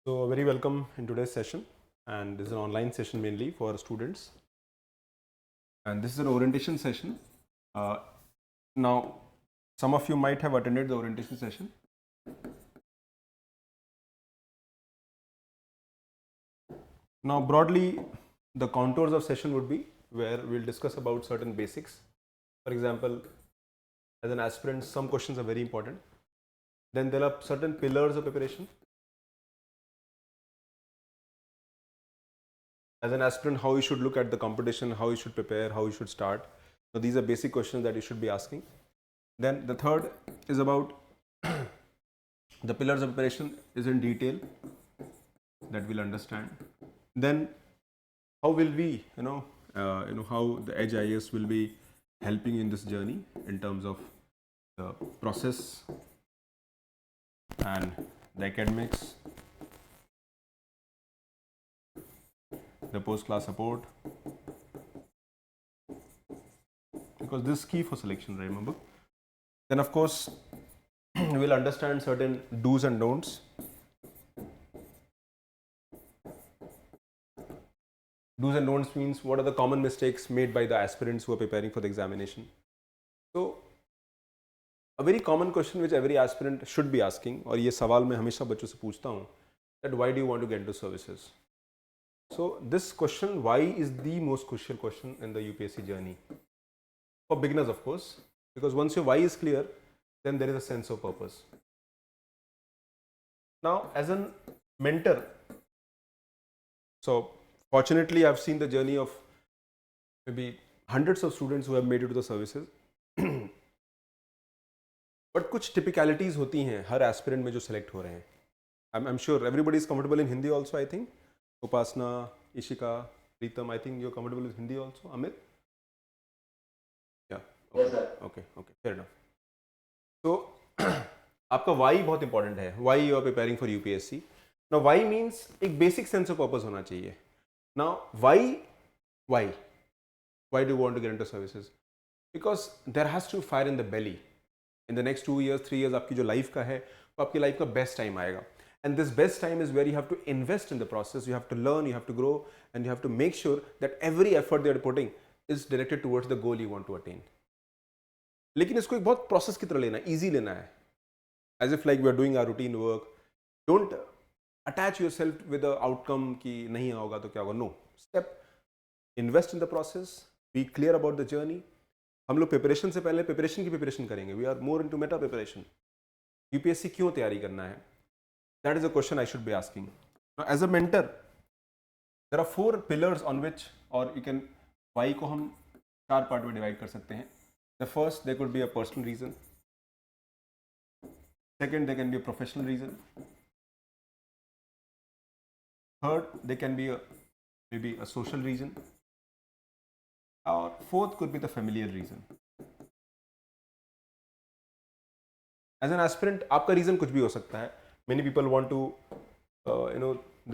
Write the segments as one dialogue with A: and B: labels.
A: So very welcome in today's session, and this is an online session mainly for students, and this is an orientation session. Now some of you might have attended the orientation session. Now broadly the contours of session would be where we'll discuss about certain basics. For example, as an aspirant some questions are very important. Then there are certain pillars of preparation. As an aspirant, how you should look at the competition, how you should prepare, how you should start. So these are basic questions that you should be asking. Then the third is about the pillars of preparation is in detail that we'll understand. Then how will we, how the Edge IAS will be helping you in this journey in terms of the process and the academics, the post-class support, because this is key for selection, remember. Then of course we'll understand certain do's and don'ts. Do's and don'ts means what are the common mistakes made by the aspirants who are preparing for the examination. So a very common question which every aspirant should be asking, और ये सवाल मैं हमेशा बच्चों से पूछता हूँ, that why do you want to get into services? So this question, why, is the most crucial question in the UPSC journey for beginners, of course, because once your why is clear, then there is a sense of purpose. Now as a mentor, so fortunately I've seen the journey of maybe hundreds of students who have made it to the services. But कुछ टिपिकलिटीज होती हैं हर aspirant में जो select हो रहे हैं. I am sure everybody is comfortable in Hindi also. I think Upasana, Ishika, Pritam, I think you are comfortable with Hindi also. Amit, yeah okay okay, fair enough. तो आपका वाई बहुत इंपॉर्टेंट है. Why you are preparing for UPSC. Now why means एक basic sense of purpose होना चाहिए. Now why do want to get into services? Because there has to fire in the belly. In the next 2 years 3 years आपकी जो life का है वो आपकी life का बेस्ट टाइम आएगा. And this best time is where you have to invest in the process. You have to learn, you have to grow, and you have to make sure that every effort they are putting is directed towards the goal you want to attain. लेकिन इसको एक बहुत process की तरह लेना है, easy लेना है, as if like we are doing our routine work. Don't attach yourself with the outcome कि नहीं होगा तो क्या होगा. No, step, invest in the process, be clear about the journey. हम लोग प्रिपरेशन से पहले प्रिपरेशन की प्रिपरेशन करेंगे. We are more into meta preparation. UPSC क्यों तैयारी करना है? That is a question I should be asking. As a mentor there are 4 pillars on which, और यू कैन, वाई को हम 4 पार्ट में डिवाइड कर सकते हैं. The first, there could be a personal reason. Second, there can be a professional reason. Third, there can be maybe a social reason. Or fourth could be the familiar reason. As an aspirant, आपका reason कुछ भी हो सकता है. Many people want to,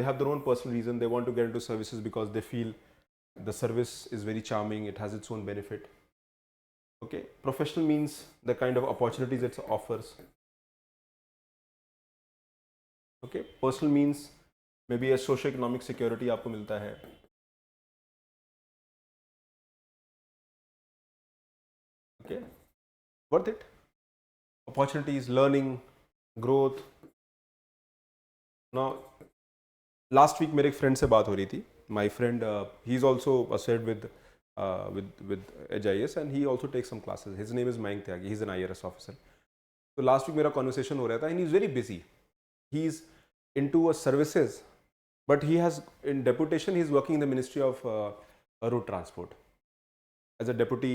A: they have their own personal reason. They want to get into services because they feel the service is very charming. It has its own benefit. Okay. Professional means the kind of opportunities it offers. Okay. Personal means maybe a socio-economic security आपको मिलता है. Okay, worth it. Opportunities, learning, growth. Now, last week मेरे एक friend से बात हो रही थी. My friend, he is also associated with Edge IAS, and he also takes some classes. His name is Mayank Tyagi. He is an IRS officer. So last week मेरा conversation हो रहा था, and he is very busy. He is into services, but he has, in deputation, he is working in the Ministry of Road Transport as a deputy,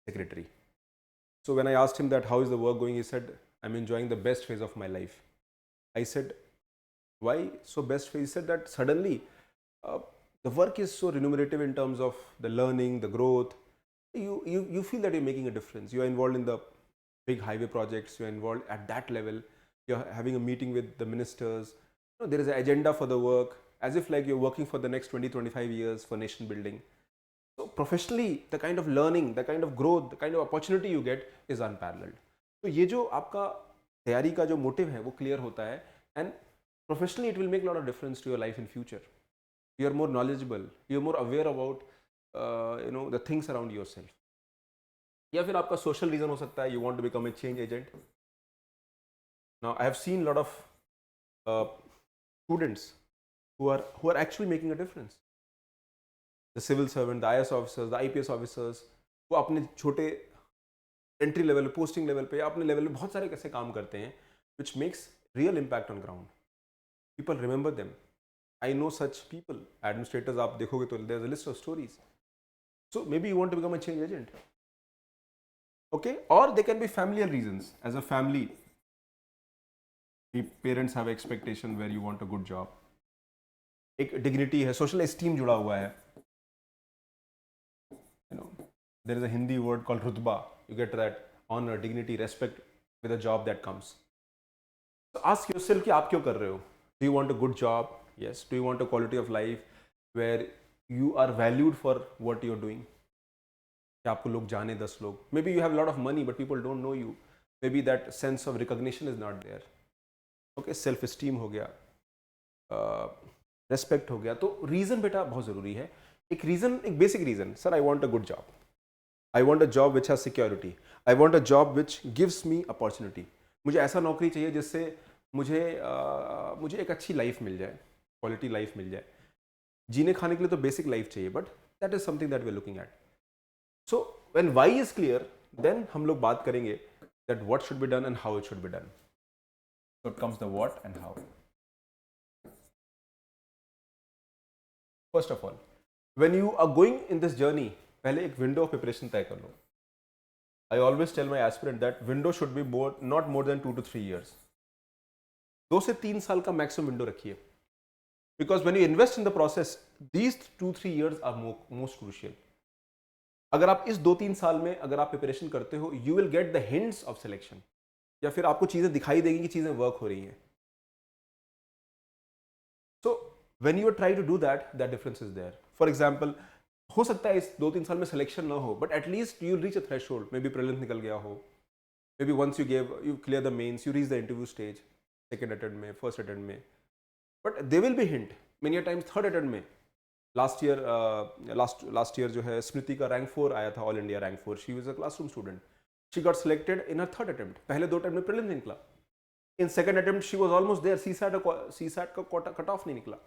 A: secretary. So when I asked him that how is the work going, he said, I'm enjoying the best phase of my life. I said, why so best phase? He said that suddenly the work is so remunerative in terms of the learning, the growth. You feel that you're making a difference. You are involved in the big highway projects. You're involved at that level. You're having a meeting with the ministers. There is an agenda for the work, as if like you're working for the next 20-25 years for nation building. So professionally, the kind of learning, the kind of growth, the kind of opportunity you get is unparalleled. तो ये जो आपका तैयारी का जो motive है वो clear होता है. And Professionally, it will make a lot of difference to your life in future. You are more knowledgeable, you are more aware about the things around yourself. या फिर आपका social reason हो सकता है, you want to become a change agent. Now I have seen a lot of uh, students who are actually making a difference. The civil servant, the IS officers, the IPS officers, वो अपने छोटे entry level, posting level पे या अपने level पे बहुत सारे कैसे काम करते हैं, which makes real impact on ground. People remember them. I know such people. Administrators, आप देखोगे तो there's a list of stories. So maybe you want to become a change agent. Okay, or they can be familial reasons. As a family, parents have expectation where you want a good job. एक dignity है, social esteem जुड़ा हुआ है. There is a Hindi word called rutba. You get that honor, dignity, respect with a job that comes. So ask yourself कि आप क्यों कर रहे हो? Do you want a good job? Yes. Do you want a quality of life where you are valued for what you're doing? कि आपको लोग जाने 10 लोग. Maybe you have a lot of money but people don't know you. Maybe that sense of recognition is not there. Okay, self esteem हो गया, respect हो गया. तो reason बेटा बहुत ज़रूरी है. एक reason, एक basic reason. Sir, I want a good job. I want a job which has security. I want a job which gives me opportunity. मुझे ऐसा नौकरी चाहिए जिससे मुझे एक अच्छी लाइफ मिल जाए, क्वालिटी लाइफ मिल जाए. जीने खाने के लिए तो बेसिक लाइफ चाहिए, but that is something that we are looking at. So when why is clear, then हम लोग बात करेंगे that what should be done and how it should be done. So it comes the what and how. First of all, when you are going in this journey, पहले एक window of preparation तय कर लो. I always tell my aspirant that window should be not more than 2 to 3 years. 2 से 3 साल का maximum window रखिए. Because when you invest in the process, these 2-3 years are most crucial. अगर आप इस 2-3 साल में अगर आप प्रिपरेशन करते हो, you will get the hints of selection, या फिर आपको चीजें दिखाई देंगी कि चीजें वर्क हो रही हैं. So when you try to do that, that difference is there. For example, हो सकता है इस 2-3 साल में सिलेक्शन ना हो, but at least you reach a threshold. Maybe prelims निकल गया हो, maybe once you clear the mains, you reach the interview stage, second attempt में, फर्स्ट अटेम्प्ट में. But they will be hint many times third attempt में. Last year जो है स्मृति का rank 4 आया था, all India rank 4. She was a classroom student. She got selected in her third attempt. पहले 2 attempt में प्रीलिम्स निकला. In second attempt she was almost there. CSAT का कट ऑफ नहीं निकला.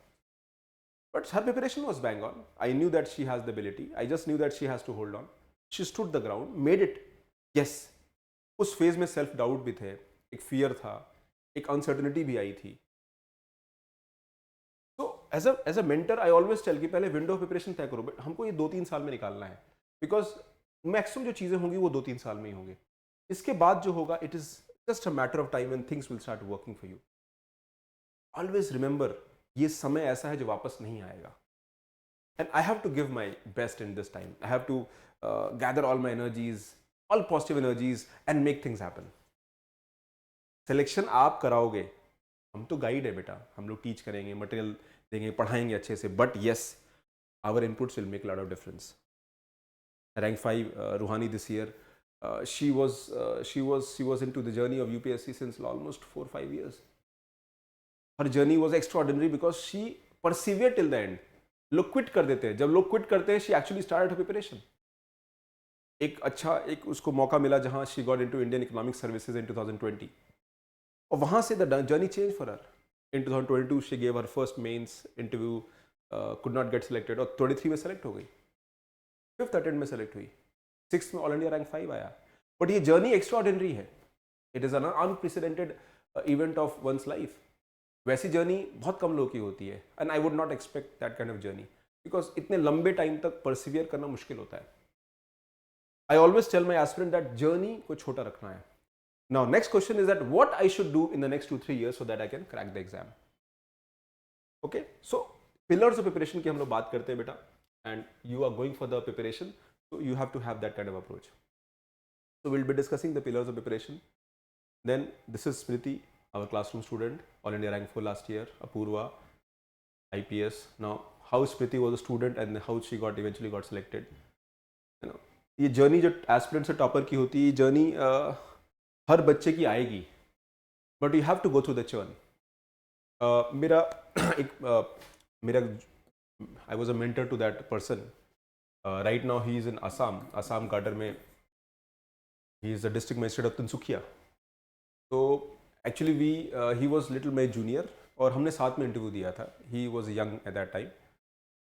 A: But her preparation was bang on. I knew that she has the ability. I just knew that she has to hold on. She stood the ground, made it. Yes, उस phase में self doubt भी थे, एक fear था, एक uncertainty भी आई थी. तो as a mentor I always tell कि पहले विंडो ऑफ प्रिपरेशन तय करो. बट हमको ये 2-3 साल में निकालना है, बिकॉज मैक्सिमम जो चीज़ें होंगी वो 2-3 साल में ही होंगे. इसके बाद जो होगा, it is just a matter of time and things will start working for you. Always remember, ये समय ऐसा है जो वापस नहीं आएगा. And I have to give my best in this time. I have to gather all my energies, all positive energies and make things happen. Selection आप कराओगे, हम तो गाइड है बेटा, हम लोग टीच करेंगे, मटेरियल देंगे, पढ़ाएंगे अच्छे से, but yes, our inputs will make lot of difference. Rank 5 Ruhani this year, she was into the journey of UPSC since almost 4-5 years. Her journey was extraordinary because she persevered till the end. लोग quit कर देते हैं. जब लोग quit करते हैं, she actually started her preparation. एक उसको मौका मिला जहां she got into Indian Economic Services in 2020. और वहां से the journey changed for her. In 2022 she gave her first mains interview, could not get selected, और 23 में सेलेक्ट हो गई, 5th अटेम्प्ट में सेलेक्ट हुई, 6th में ऑल इंडिया रैंक 5 आया. बट ये जर्नी एक्स्ट्राऑर्डिनरी है. It is an unprecedented event of once life. वैसी जर्नी बहुत कम लोगों की होती है, and I would not expect that kind of journey, because इतने लंबे टाइम तक परसिवियर करना मुश्किल होता है. I always tell my aspirant that journey को छोटा रखना है. Now next question is that what I should do in the next 2-3 years so that I can crack the exam. Okay, so pillars of preparation की हम लोग बात करते हैं बेटा, and you are going for the preparation, so you have to have that kind of approach. So we'll be discussing the pillars of preparation. Then this is Smriti, our classroom student, all India rank 4 last year. Apurva, IPS. Now how Smriti was a student and how she eventually got selected. You know, ये journey जो aspirant से topper की होती है, ये journey हर बच्चे की आएगी, but you have to go through the churn. मेरा एक मेरा I was a mentor to that person. Right now he is in Assam cadre में. He is the district magistrate of Tinsukia. तो actually he was little my junior और हमने साथ में interview दिया था. He was young at that time.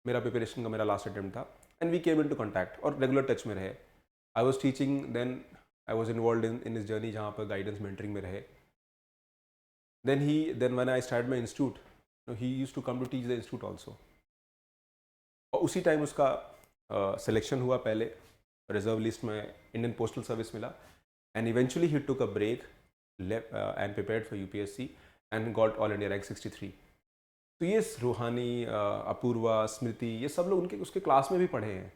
A: मेरा preparation का मेरा लास्ट अटेम्प्ट था and we came into contact और रेगुलर टच में रहे. I was teaching then. I was involve in इस जर्नी जहाँ पर गाइडेंस मेंटरिंग में रहे. then when I started my institute, he used to come to teach the institute also. और उसी टाइम उसका सिलेक्शन हुआ. पहले रिजर्व लिस्ट में इंडियन पोस्टल सर्विस मिला and eventually he took a break and prepared for UPSC and got all India rank 63. तो ये रूहानी, अपूर्वा, स्मृति, ये सब लोग उनके उसके क्लास में भी पढ़े हैं.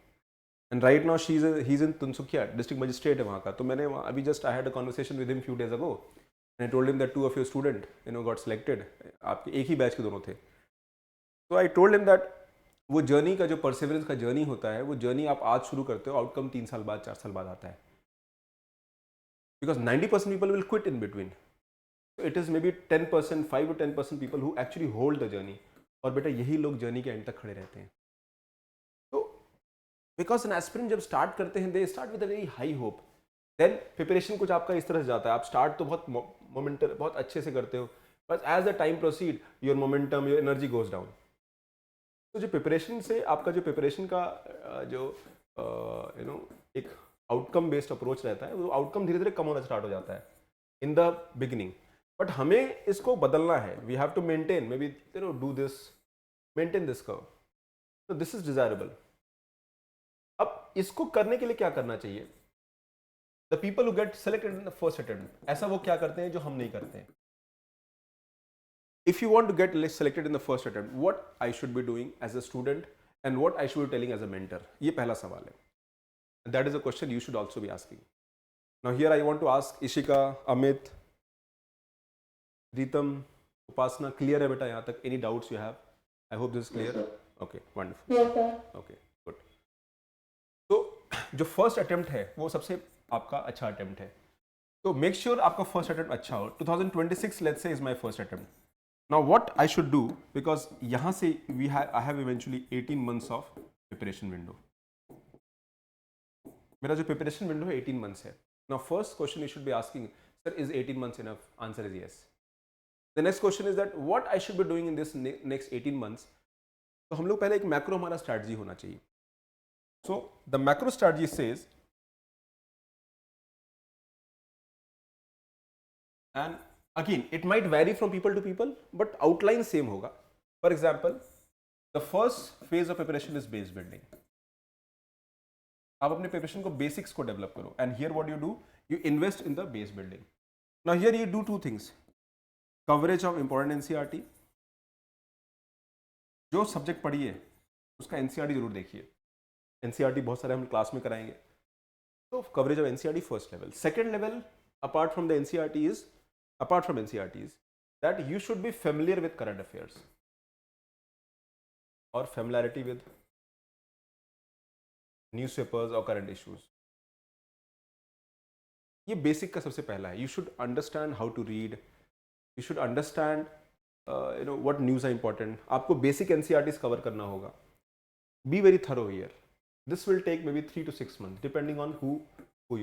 A: And right now he is in Tinsukia. District magistrate है वहाँ का. तो मैंने अभी just I had a conversation with him few days ago. I told him that 2 of your student got selected. आपके एक ही बैच के दोनों थे. So I told him that वो जर्नी का जो परसिवरेंस का जर्नी होता है, वो जर्नी आप आज शुरू करते हो, आउटकम 3 साल बाद 4 साल बाद आता है. Because 90% people will quit in between. So it is maybe 10%, 5 to 10% people who actually hold the journey. और बेटा यही लोग जर्नी के एंड तक खड़े रहते हैं. तो बिकॉज एन एस्पिरेंट जब स्टार्ट करते हैं, they start with a very high hope. Then preparation कुछ आपका इस तरह से जाता है. आप स्टार्ट तो बहुत मोमेंटम बहुत अच्छे से करते हो, but as the time proceed your momentum, your energy goes down. तो जो प्रिपरेशन से आपका जो प्रिपरेशन का जो एक आउटकम बेस्ड अप्रोच रहता है, वो आउटकम धीरे धीरे कम होना स्टार्ट हो जाता है इन द बिगिनिंग. बट हमें इसको बदलना है. We have to maintain, maybe do this, maintain this curve. तो दिस इज डिजायरेबल. अब इसको करने के लिए क्या करना चाहिए? The people who get selected in the first attempt, ऐसा वो क्या करते हैं जो हम नहीं करते हैं? If you want to get selected in the first attempt, what I should be doing as a student and what I should be telling as a mentor? ये पहला सवाल है. And that is a question you should also be asking. Now here I want to ask Ishika, Amit, Ritam, Upasna, clear है बेटा यहाँ तक? Any doubts you have? I hope this is clear. Yes, okay, wonderful. Yes, sir. Okay, good. तो जो first attempt है वो सबसे आपका अच्छा अटेम्प्ट है. तो मेक श्योर आपका फर्स्ट अटेम्प्ट अच्छा हो. 2026 let's say is my first attempt. Now what I should do, because यहाँ से I have eventually 18 months of preparation window. मेरा जो प्रिपरेशन विंडो है 18 months है. Now first question you should be asking, sir is 18 months enough? Answer is yes. The next question is that what I should be doing in this next 18 months. तो हम लोग पहले एक macro हमारा strategy होना चाहिए. So the macro strategy says, and again it might vary from people to people but outline same होगा. For example, the first phase of preparation is base building. आप अपने प्रिपरेशन को बेसिक्स को develop करो. And here what you do, you invest in the base building. Now here you do two things. Coverage of important NCERT. जो subject पढ़िए उसका NCERT जरूर देखिए. NCERT बहुत सारे हम क्लास में कराएंगे. तो coverage of NCERT first level. Second level apart from NCERTs, that you should be familiar with current affairs or familiarity with newspapers or current issues. ये बेसिक का सबसे पहला है. You should understand how to read. You should understand what news are important. आपको basic NCERTs cover करना होगा. Be very thorough here. This will take maybe 3 to 6 months depending on who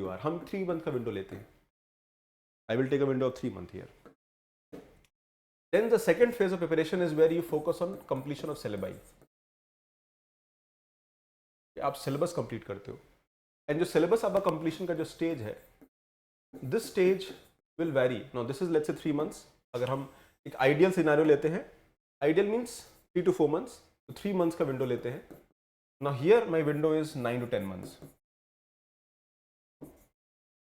A: you are. हम 3 month का window लेते हैं. I will take a window of 3 months here. Then the second phase of preparation is where you focus on completion of syllabi. आप syllabus complete करते हो. And जो syllabus आपका completion का जो stage है, this stage will vary. Now this is let's say 3 months. अगर हम एक ideal scenario लेते हैं, ideal means 3 to 4 months. तो 3 months का window लेते हैं. Now here my window is 9 to 10 months.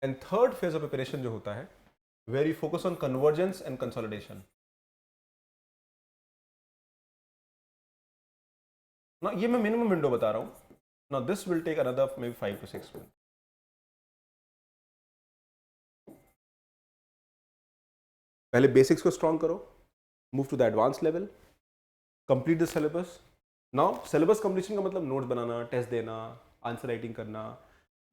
A: And third phase of preparation जो होता है, where you focus on convergence and consolidation. Now ये मैं minimum window बता रहा हूँ. Now this will take another maybe 5 to 6 months. पहले बेसिक्स को स्ट्रॉन्ग करो, move to the advance level, complete the syllabus. Now syllabus completion का मतलब नोट्स बनाना, टेस्ट देना, आंसर राइटिंग करना.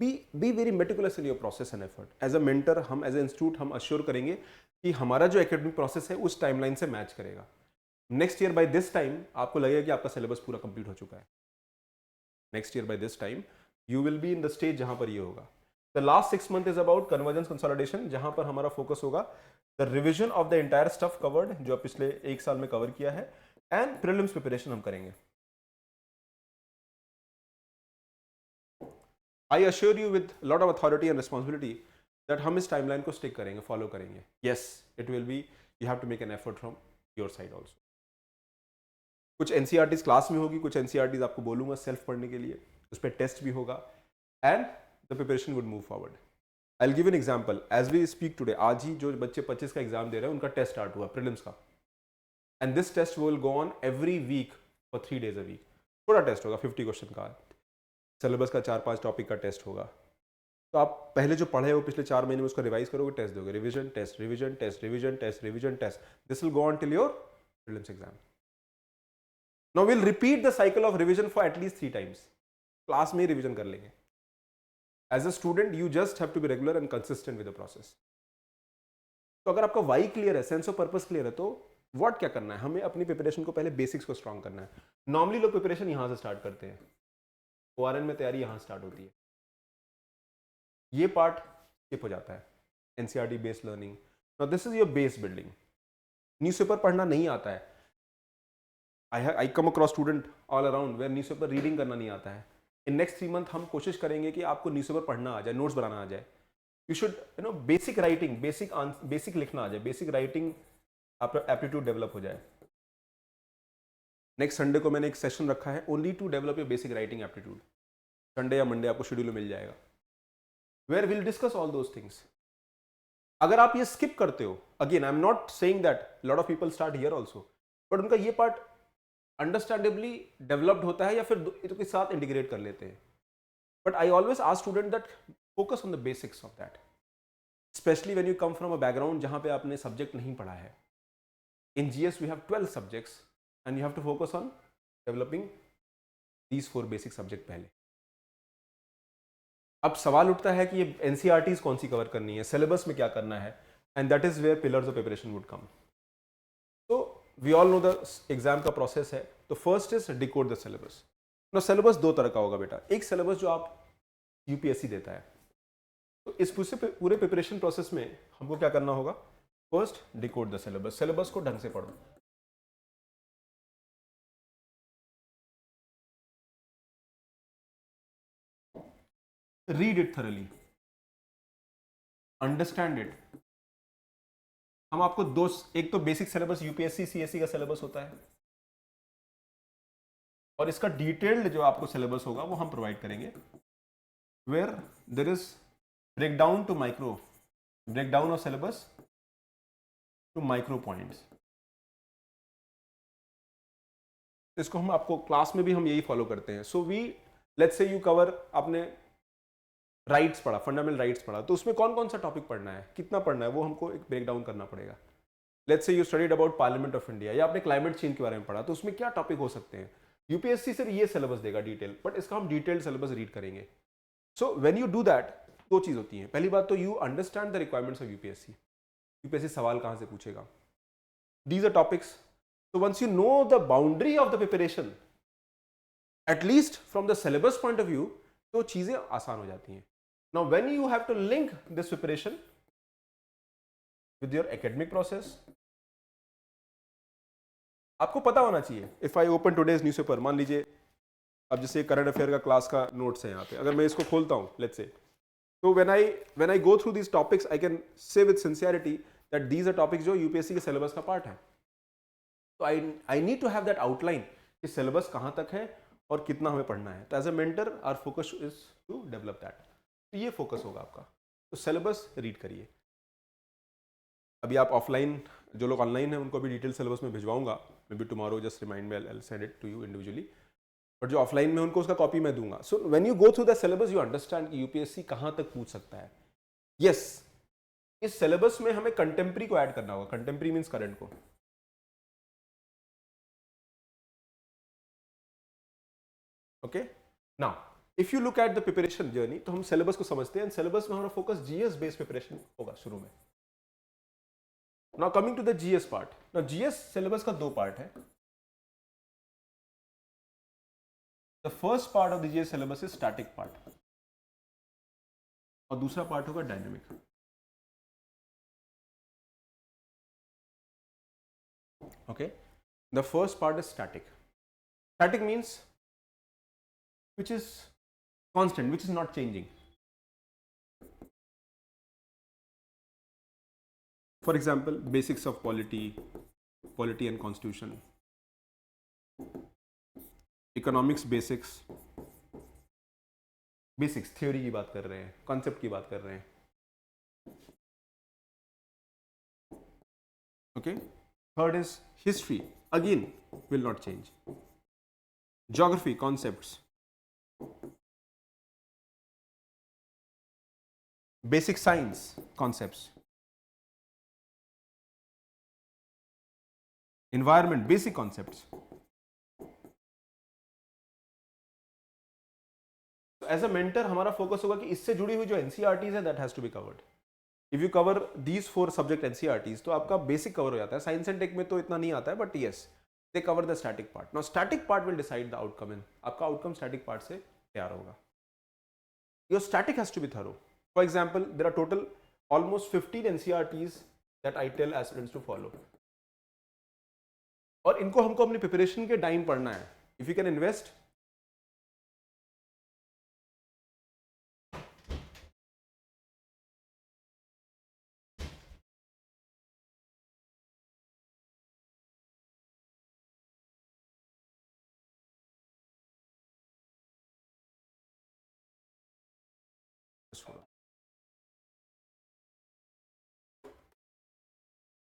A: Be very meticulous in your process and effort. As a mentor हम as a institute हम assure करेंगे कि हमारा जो एकेडमिक प्रोसेस है उस टाइमलाइन से मैच करेगा. Next year by this time आपको लगेगा कि आपका सिलेबस पूरा कंप्लीट हो चुका है. Next year by this time you will be in the stage जहां पर ये होगा. The last 6 month is about convergence consolidation, जहां पर हमारा फोकस होगा the revision of the entire stuff covered जो पिछले 1 साल में कवर किया है, एंड प्रीलिम्स प्रिपरेशन हम करेंगे. I assure you with lot of authority and responsibility that हम इस टाइमलाइन को स्टिक करेंगे, फॉलो करेंगे. Yes, it will be, you have to make an effort from your side also. कुछ एनसीईआरटीज क्लास में होगी, कुछ एनसीईआरटीज आपको बोलूंगा सेल्फ पढ़ने के लिए, उस पर टेस्ट भी होगा, and the preparation would move forward. I will give an example. As we speak today, आज ही जो बच्चे 25 का एग्जाम दे रहे हैं उनका टेस्ट स्टार्ट हुआ प्रीलिम्स का, and this test will go on every week for 3 days a week. थोड़ा टेस्ट होगा, 50 क्वेश्चन का, सिलेबस का 4-5 टॉपिक का टेस्ट होगा. तो आप पहले जो पढ़े हो पिछले 4 महीने में उसको रिवाइज करोगे, टेस्ट दोगे, revision test, revision test, revision test, revision test. This will go on till your prelims exam. Now we'll repeat the cycle of revision for at least 3 times. Class में ही रिविजन कर लेंगे. As a student, you just have to be regular and consistent with the process. तो अगर आपका Y clear है, sense of purpose clear है, तो what क्या करना है, हमें अपनी प्रिपरेशन को पहले बेसिक्स को स्ट्रॉन्ग करना है. नॉर्मली लोग प्रिपरेशन यहां से स्टार्ट करते हैं, ओआरएन में तैयारी यहां स्टार्ट होती है, ये पार्ट स्किप हो जाता है. NCERT based learning, now this is your base building. Newspaper पढ़ना नहीं आता है. I come across student all around where newspaper reading करना नहीं आता है. इन नेक्स्ट 3 month हम कोशिश करेंगे कि आपको न्यूज़पेपर पढ़ना आ जाए, नोट्स बनाना आ जाए. You should basic writing, basic लिखना आ जाए, बेसिक राइटिंग आपका एप्टीट्यूड डेवलप हो जाए. नेक्स्ट संडे को मैंने एक सेशन रखा है only to develop your basic writing aptitude. Sunday या मंडे आपको शेड्यूल में मिल जाएगा, where will discuss all those things. अगर आप ये स्किप करते हो, again I am not saying that lot of people start here also, but उनका ये पार्ट अंडरस्टैंडेबली डेवलप्ड होता है या फिर इसके साथ इंटीग्रेट कर लेते हैं. But I always ask student that focus on the basics of that, specially when you come from a background जहां पे आपने सब्जेक्ट नहीं पढ़ा है. In GS we have 12 subjects and you have to focus on developing these 4 basic subject पहले. अब सवाल उठता है कि ये एनसीईआरटीज कौन सी कवर करनी है, सिलेबस में क्या करना है, and that is where pillars of preparation would come. तो we all know the exam का प्रोसेस है. तो first is decode the syllabus. ना सिलेबस 2 तरह का होगा बेटा. एक सिलेबस जो आप यूपीएससी देता है, तो इस पूरे प्रिपरेशन प्रोसेस में हमको क्या करना होगा, first decode the syllabus. Syllabus को ढंग से पढ़ो. Read it thoroughly, understand it. हम आपको एक तो बेसिक सिलेबस यूपीएससी सीएससी का सिलेबस होता है, और इसका डिटेल्ड जो आपको सिलेबस होगा वो हम प्रोवाइड करेंगे, where there is breakdown to micro, breakdown of syllabus to micro points. इसको हम आपको क्लास में भी हम यही फॉलो करते हैं. So we let's say you cover, आपने राइट्स पढ़ा, फंडामेंटल राइट्स पढ़ा, तो उसमें कौन कौन सा टॉपिक पढ़ना है, कितना पढ़ना है, वो हमको एक ब्रेक डाउन करना पड़ेगा. Let's say you studied about parliament of India, या आपने क्लाइमेट चेंज के बारे में पढ़ा, तो उसमें क्या टॉपिक हो सकते हैं. यूपीएससी सिर्फ ये सिलेबस देगा डिटेल, बट इसका हम डिटेल्ड सिलेबस रीड करेंगे. So when you do that, 2 चीज होती हैं. पहली बात तो you understand the requirements of UPSC. UPSC सवाल कहां से पूछेगा, these are topics. So once you know the boundary of the preparation, at least from the syllabus point of view, तो चीजें आसान हो जाती हैं. Now when you have to link this preparation with your academic process, आपको पता होना चाहिए. If I open today's newspaper, मान लीजिए अब जैसे करंट अफेयर का क्लास का नोट्स है यहाँ पे, अगर मैं इसको खोलता हूँ let's say, तो when I go through these topics, I can say with sincerity that these are topics जो यूपीएससी के सिलेबस का पार्ट है. तो I need to have that outline कि सिलेबस कहाँ तक है और कितना हमें पढ़ना है. तो as a mentor our focus is to develop that. तो ये फोकस होगा आपका. तो सिलेबस रीड करिए. अभी आप ऑफलाइन, जो लोग ऑनलाइन हैं उनको भी डिटेल सिलेबस में भिजवाऊंगा, maybe tomorrow, just remind me, I will send it to you individually. But जो ऑफलाइन में उनको उसका कॉपी मैं दूंगा. So when you go through the syllabus, you understand कि यूपीएससी कहाँ तक पूछ सकता है. यस, इस सिलेबस में हमें कंटेम्प्री को ऐड करना होगा. कंटेम्प्री मीन्स करंट को. Okay, now if you look at the preparation journey, तो हम सिलेबस को समझते हैं. सिलेबस में हमारा फोकस जीएस बेस्ड प्रिपरेशन होगा शुरू में. Now coming to the GS part. Now GS syllabus का दो पार्ट है. The first part of the GS syllabus is static part और दूसरा पार्ट होगा dynamic. Okay, the first part is static. Static means which is constant, which is not changing. For example, basics of polity and constitution, economics basics, theory की बात कर रहे हैं, concept की बात कर रहे हैं. Okay. Third is history, again will not change. Geography concepts, basic science concepts, environment basic concepts. So as a mentor हमारा फोकस होगा कि इससे जुड़ी हुई जो NCERTs है that has to be covered. If you cover these 4 subject NCERTs तो आपका बेसिक कवर हो जाता है. साइंस एंड टेक में तो इतना नहीं आता है, but yes they cover the static part. Now static part will decide the outcome in. आपका आउटकम स्टैटिक पार्ट से तैयार होगा. Your static has to be thorough. For example there are total almost 15 NCERTs that I tell aspirants to follow. और इनको हमको अपनी preparation के time पढ़ना है. इफ यू कैन इन्वेस्ट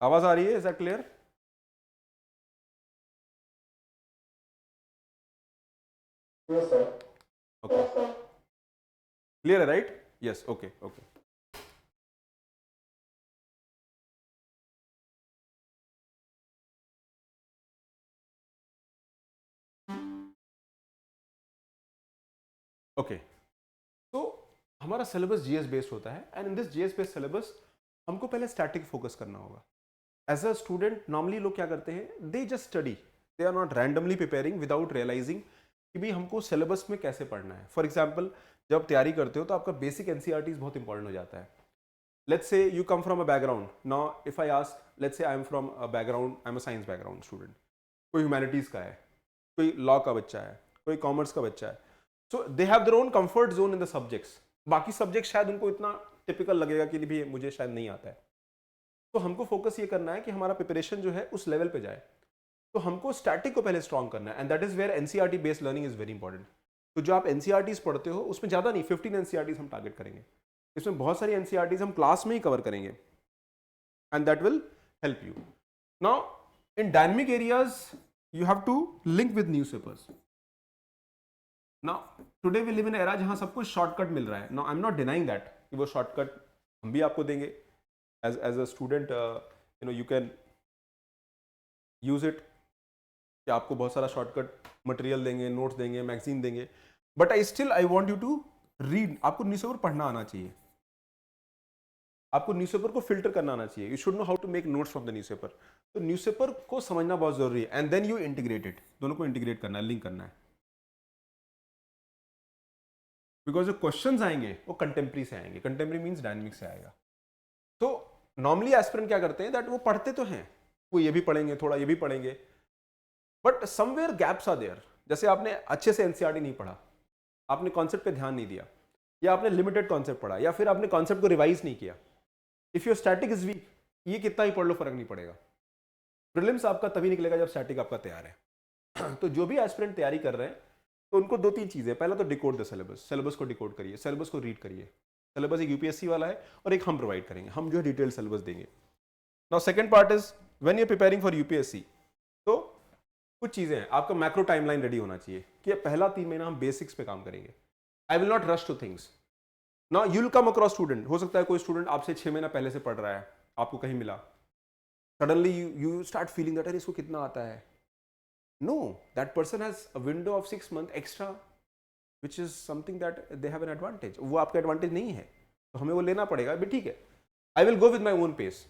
A: आवाज आ रही है? Is that clear?
B: Yes, sir.
A: Okay.
B: Yes, sir.
A: Clear, right? Yes. Okay. Okay. Okay. तो हमारा सिलेबस जीएस बेस्ड होता है and in this GS based syllabus हमको पहले स्टैटिक फोकस करना होगा. एज अ स्टूडेंट नॉर्मली लोग क्या करते हैं, they just study, they are not randomly preparing without realizing कि भाई हमको सिलेबस में कैसे पढ़ना है. फॉर एग्जाम्पल जब आप तैयारी करते हो तो आपका बेसिक एनसीईआरटीज बहुत इंपॉर्टेंट हो जाता है. Let's say you come from a background. Now if I ask, let's say I am from a background, I am a science background student, कोई ह्यूमैनिटीज का है, कोई लॉ का बच्चा है, कोई कॉमर्स का बच्चा है. So they have their own comfort zone in the subjects. बाकी सब्जेक्ट शायद उनको इतना टिपिकल लगेगा कि भी मुझे शायद नहीं आता है. तो हमको फोकस ये करना है कि हमारा प्रिपरेशन जो है उस लेवल पे जाए. तो हमको स्टैटिक को पहले स्ट्रॉन्ग करना है and that is where NCERT based learning is very important. तो जो आप एनसीईआरटीज पढ़ते हो उसमें ज़्यादा नहीं, 15 एनसीईआरटीज हम टारगेट करेंगे. इसमें बहुत सारी एनसीईआरटीज हम क्लास में ही कवर करेंगे and that will help you. Now in dynamic areas you have to link with newspapers. Now today we live in era जहां सब कुछ शॉर्टकट मिल रहा है. Now I am not denying that कि वो शॉर्टकट हम भी आपको देंगे. As a student you know you can use it कि आपको बहुत सारा शॉर्टकट मटेरियल देंगे, नोट्स देंगे, मैगजीन देंगे, but I want you to read. आपको न्यूज़पेपर पढ़ना आना चाहिए, आपको न्यूज़पेपर को फिल्टर करना आना चाहिए. You should know how to make notes from the newspaper. तो न्यूज़पेपर को समझना बहुत जरूरी है and then you integrate it. दोनों को इंटीग्रेट करना है, लिंक करना है. बिकॉज जो क्वेश्चंस आएंगे वो कंटेम्प्रेरी से आएंगे. कंटेम्प्रेरी मीन्स डायनेमिक से आएगा. तो नॉर्मली एस्पिरेंट क्या करते हैं दैट वो पढ़ते तो हैं, वो ये भी पढ़ेंगे, थोड़ा ये भी पढ़ेंगे, but somewhere gaps are there. जैसे आपने अच्छे से एनसीईआरटी नहीं पढ़ा, आपने कॉन्सेप्ट पे ध्यान नहीं दिया, या आपने लिमिटेड कॉन्सेप्ट पढ़ा, या फिर आपने कॉन्सेप्ट को रिवाइज नहीं किया. If your static is weak, ये कितना ही पढ़ लो फर्क नहीं पड़ेगा. प्रीलिम्स आपका तभी निकलेगा जब स्टैटिक आपका तैयार है. तो जो भी एस्पिरेंट तैयारी कर रहे हैं तो उनको 2-3 चीजें. पहला तो डिकोड द सिलेबस. सिलेबस को डिकोड करिए, सिलेबस को रीड करिए. सिलेबस एक यूपीएससी वाला है और एक हम प्रोवाइड करेंगे. हम जो है डिटेल सिलेबस देंगे. Now second part is when you are preparing for UPSC, तो कुछ चीजें हैं. आपका मैक्रो टाइमलाइन रेडी होना चाहिए कि पहला 3 महीना हम बेसिक्स पे काम करेंगे. I will not rush two things. Now you will come across student. हो सकता है कोई स्टूडेंट आपसे 6 महीना पहले से पढ़ रहा है, आपको कहीं मिला, suddenly you start feeling that इसको कितना आता है. No, that person has a window of 6 months extra, which is something that they have an advantage. वो आपका एडवांटेज नहीं है, तो हमें वो लेना पड़ेगा. भी ठीक है, I will go with my own pace.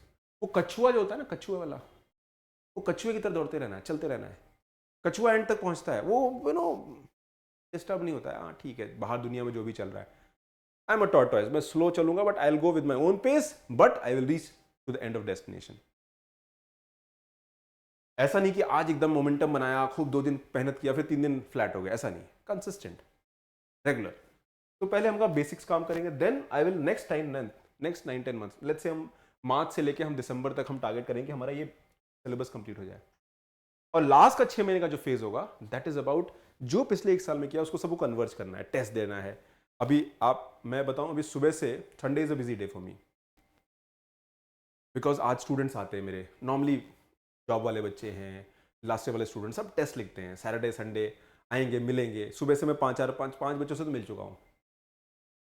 A: वो कछुआ जो होता है ना, कछुए वाला, वो कछुए की तरह दौड़ते रहना है, चलते रहना है, कछुआ एंड तक पहुंचता है, वो डिस्टर्ब नहीं होता है। हाँ ठीक है, बाहर दुनिया में जो भी चल रहा है, आई एम अ टॉर्टोइज, मैं स्लो चलूंगा but I will go with my own pace, but I will reach to the end of destination. ऐसा नहीं कि आज एकदम मोमेंटम बनाया, खूब 2 दिन मेहनत किया, फिर 3 दिन फ्लैट हो गया, ऐसा नहीं, कंसिस्टेंट, रेगुलर। तो पहले हम बेसिक्स काम करेंगे, then I will next 9-10 months, let's say हम मार्च से लेके हम दिसंबर तक हम टारगेट करेंगे कि हमारा ये सिलेबस कंप्लीट हो जाए। और लास्ट का 6 महीने का जो फेज होगा, दैट इज अबाउट जो पिछले 1 साल में किया उसको सबको कन्वर्ज करना है, टेस्ट देना है। अभी मैं बताऊं, अभी सुबह से Sunday is a busy day for me, because आज स्टूडेंट्स आते हैं मेरे, नॉर्मली जॉब वाले बच्चे हैं, लास्ट ईयर वाले स्टूडेंट, सब टेस्ट लिखते हैं, सैटरडे संडे आएंगे, मिलेंगे। सुबह से मैं पाँच बच्चों से तो मिल चुका हूँ,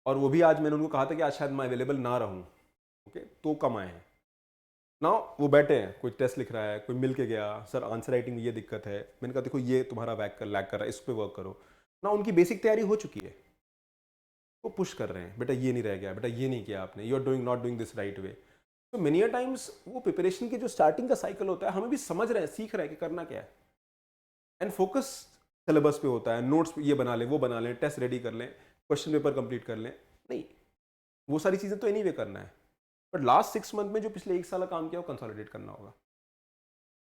A: और वो भी आज मैंने उनको कहा था कि आज शायद मैं अवेलेबल ना रहूँ, ओके, तो कम आए हैं ना। वो बैठे हैं, कोई टेस्ट लिख रहा है, कोई मिल के गया, सर आंसर राइटिंग में ये दिक्कत है, मैंने कहा देखो ये तुम्हारा लैग कर रहा है, इस पर वर्क करो ना। उनकी बेसिक तैयारी हो चुकी है, वो पुश कर रहे हैं, बेटा ये नहीं रह गया, बेटा ये नहीं किया आपने, you are doing not doing this right way. तो मेनी अ टाइम्स वो प्रिपरेशन की जो स्टार्टिंग का साइकिल होता है, हमें भी समझ रहे हैं, सीख रहे हैं कि करना क्या है, एंड फोकस सिलेबस पे होता है, नोट्स ये बना लें, वो बना लें, टेस्ट रेडी कर लें, क्वेश्चन पेपर कंप्लीट कर लें, नहीं, वो सारी चीज़ें तो एनीवे करना है, बट लास्ट 6 मंथ में जो पिछले 1 साल का काम किया वो कंसोलिडेट करना होगा,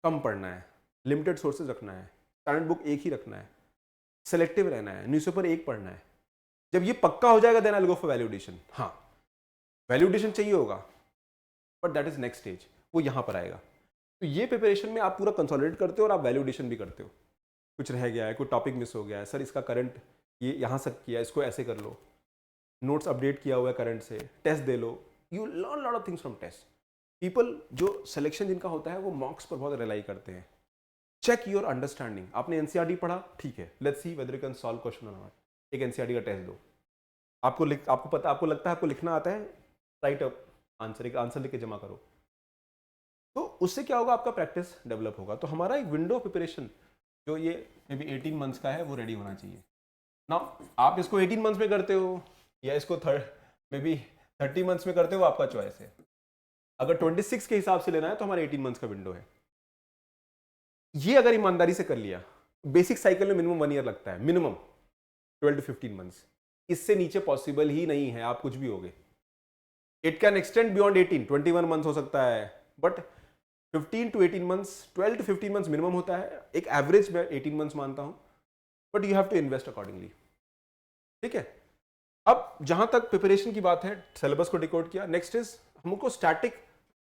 A: कम पढ़ना है, लिमिटेड सोर्सेज रखना है, करंट बुक एक ही रखना है, सेलेक्टिव रहना है, न्यूज़पेपर एक पढ़ना है। जब ये पक्का हो जाएगा, then I will go for validation. हाँ, वैल्यूडेशन चाहिए होगा, but that is next stage, वो यहाँ पर आएगा। तो ये प्रिपरेशन में आप पूरा कंसोलिडेट करते हो और आप वैल्यूडेशन भी करते हो। कुछ रह गया है, कोई टॉपिक मिस हो गया है, सर इसका करंट ये यहाँ से किया, इसको ऐसे कर लो, नोट्स अपडेट किया हुआ है करंट से, टेस्ट दे लो, you learn lot of things from test. People जो सिलेक्शन जिनका होता है वो मॉक्स पर बहुत रिलाई करते हैं। Check your understanding. आपने एनसीईआरटी पढ़ा, ठीक है, let's see whether you can solve question और नॉट। एक एनसीईआरटी का टेस्ट दो, आपको लगता है आपको लिखना आता है, राइट अप आंसर, एक आंसर लिख के जमा करो, तो उससे क्या होगा, आपका प्रैक्टिस डेवलप होगा। तो हमारा एक विंडो ऑफ प्रिपरेशन जो ये मे बी 18 मंथ्स का है, वो रेडी होना चाहिए ना। आप इसको 18 मंथ्स में करते हो या इसको मे बी 30 मंथ्स में करते हो, आपका चॉइस है। अगर 26 के हिसाब से लेना है तो हमारा 18 मंथ्स का विंडो है। ये अगर ईमानदारी से कर लिया, बेसिक साइकिल में मिनिमम 1 ईयर लगता है, मिनिमम 12 to 15 मंथ्स, इससे नीचे पॉसिबल ही नहीं है, आप कुछ भी होगे। It can extend beyond 18, 21 months हो सकता है, but 15 to 18 months, 12 to 15 months minimum होता है। एक एवरेज मैं 18 मंथ्स मानता हूं, but you have to invest accordingly. ठीक है, अब जहां तक प्रिपरेशन की बात है, सिलेबस को डिकोड किया, नेक्स्ट इज हमको स्टैटिक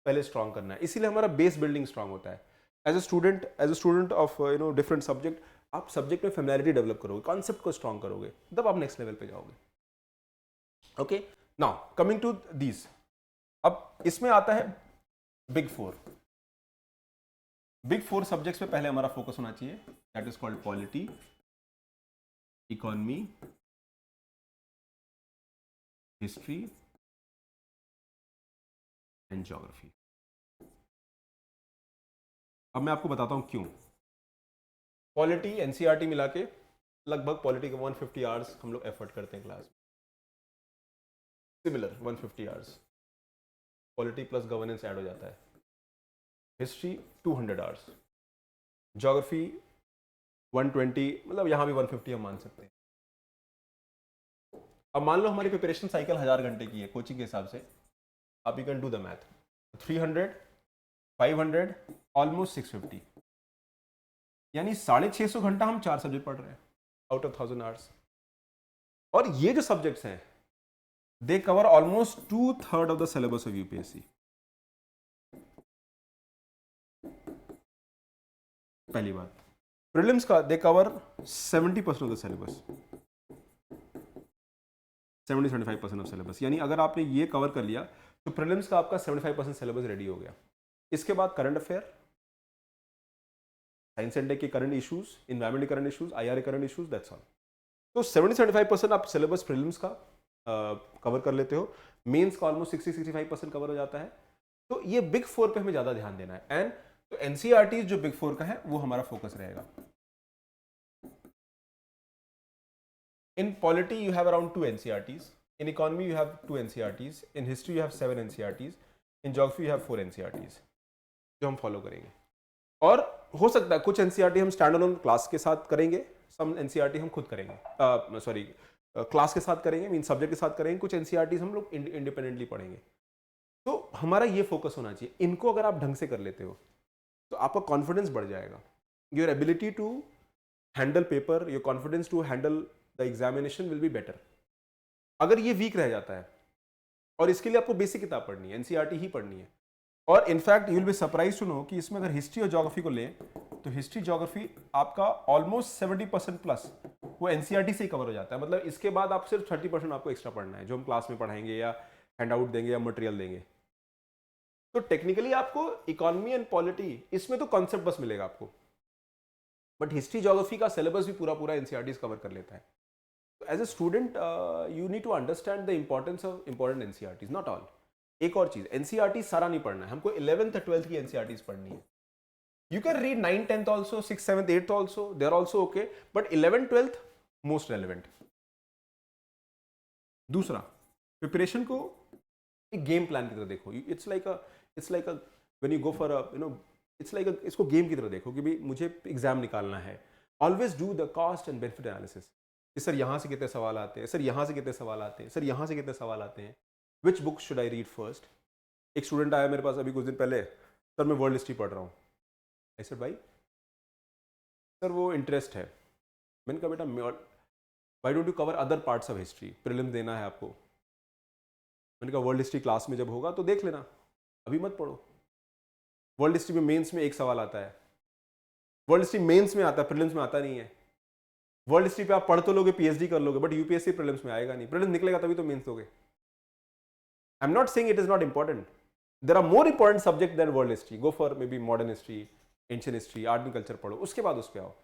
A: पहले स्ट्रांग करना है, इसीलिए हमारा बेस बिल्डिंग स्ट्रांग होता है। As a student of different subject, आप सब्जेक्ट में फेमिलियरिटी डेवलप करोगे, कॉन्सेप्ट को स्ट्रांग करोगे, तब आप नेक्स्ट लेवल पे जाओगे। Okay, now coming to these, अब इसमें आता है big four. Big four subjects पे पहले हमारा फोकस होना चाहिए, that is called polity, economy, history and geography. अब मैं आपको बताता हूं क्यों। पॉलिटी एनसीईआरटी मिला के लगभग पॉलिटी के 150 आवर्स हम लोग एफर्ट करते हैं क्लास में, similar 150 hours, polity plus governance add हो जाता है। हिस्ट्री 200 आवर्स, ज्योग्राफी 120, मतलब यहां भी 150 हम मान सकते हैं। अब मान लो हमारी प्रिपरेशन साइकिल 1000 घंटे की है कोचिंग के हिसाब से, आप you can do the math, 300, 500, almost 650, यानी 650 घंटा हम 4 सब्जेक्ट पढ़ रहे हैं आउट ऑफ 1000 आवर्स। और ये जो सब्जेक्ट्स हैं, they cover almost 2/3 of the syllabus of UPSC. पहली बात, प्रीलिम्स का they cover 70% of the syllabus, 70-75% of syllabus, यानी अगर आपने ये कवर कर लिया तो प्रीलिम्स का आपका 75% सिलेबस रेडी हो गया। इसके बाद current affair, science and tech के current issues, environment current issues, IRA current issues, that's all. तो 70-75% आप सिलेबस प्रीलिम्स का कवर कर लेते हो, मेंस का ऑलमोस्ट 60-65% कवर हो जाता है। तो ये बिग फोर पे हमें ज्यादा ध्यान देना है, एंड तो एनसीईआरटी जो बिग फोर का है वो हमारा फोकस रहेगा। In polity, you have around 2 NCERTs. In economy, you have 2 NCERTs. In history, you have 7 NCERTs. In geography have 4 NCERTs जो हम फॉलो करेंगे, और हो सकता है कुछ एनसीईआरटी हम स्टैंड अलोन क्लास के साथ करेंगे, सम एनसीईआरटी हम खुद करेंगे, सॉरी क्लास के साथ करेंगे, मीन सब्जेक्ट के साथ करेंगे, कुछ एनसीईआरटी हम लोग इंडिपेंडेंटली पढ़ेंगे। तो हमारा ये फोकस होना चाहिए, इनको अगर आप ढंग से कर लेते हो तो आपका कॉन्फिडेंस बढ़ जाएगा, your ability to handle paper, your confidence to handle the examination will be better. अगर ये वीक रह जाता है, और इसके लिए आपको बेसिक किताब पढ़नी है, एनसीईआरटी ही पढ़नी है, और in fact you will be surprise to know कि इसमें अगर हिस्ट्री और ज्योग्राफी को लें तो हिस्ट्री ज्योग्राफी आपका ऑलमोस्ट 70% प्लस वो एनसीईआरटी से ही कवर हो जाता है। मतलब इसके बाद आप सिर्फ 30% आपको एक्स्ट्रा पढ़ना है, जो हम क्लास में पढ़ाएंगे या हैंड आउट देंगे या मटेरियल देंगे। तो टेक्निकली आपको इकोनॉमी एंड पॉलिटी इसमें तो कॉन्सेप्ट बस मिलेगा आपको, बट हिस्ट्री ज्योग्राफी का सिलेबस भी पूरा पूरा एनसीईआरटी कवर कर लेता है। As a student you need to understand the importance of important NCERTs, not all. एक और चीज, एनसीईआरटी सारा नहीं पढ़ना है, हमको 11th 12th की एनसीईआरटीज पढ़नी है। You can read 9th 10th also, 6th 7th 8th also, they are also okay, but 11th 12th most relevant. दूसरा, प्रिपरेशन को एक गेम प्लान की तरह देखो। It's like a when you go for a it's like इसको game की तरह देखो कि भाई मुझे एग्जाम निकालना है। Always do the cost and benefit analysis कि सर यहाँ से कितने सवाल आते हैं, सर यहाँ से कितने सवाल आते हैं, सर यहाँ से कितने सवाल आते हैं, which book should I read first. एक स्टूडेंट आया मेरे पास अभी कुछ दिन पहले, सर मैं वर्ल्ड हिस्ट्री पढ़ रहा हूँ। आई सेड भाई सर वो इंटरेस्ट है। मैंने कहा बेटा why don't you cover other parts of history, prelims देना है आपको। मैंने कहा वर्ल्ड हिस्ट्री क्लास में जब होगा तो देख लेना, अभी मत पढ़ो। वर्ल्ड हिस्ट्री में मेंस में एक सवाल आता है, वर्ल्ड हिस्ट्री मेंस में आता है, प्रीलिम्स में आता नहीं है। वर्ल्ड हिस्ट्री पे आप पढ़ तो लोगे, पीएचडी कर लोगे, बट यूपीएससी प्रीलिम्स में आएगा नहीं, प्रीलिम्स निकलेगा तभी तो मेंस दोगे। I am not saying it is not important, there are more important subject than world history, go for maybe modern history, ancient history, art and culture पढ़ो, उसके बाद उस पर आओ।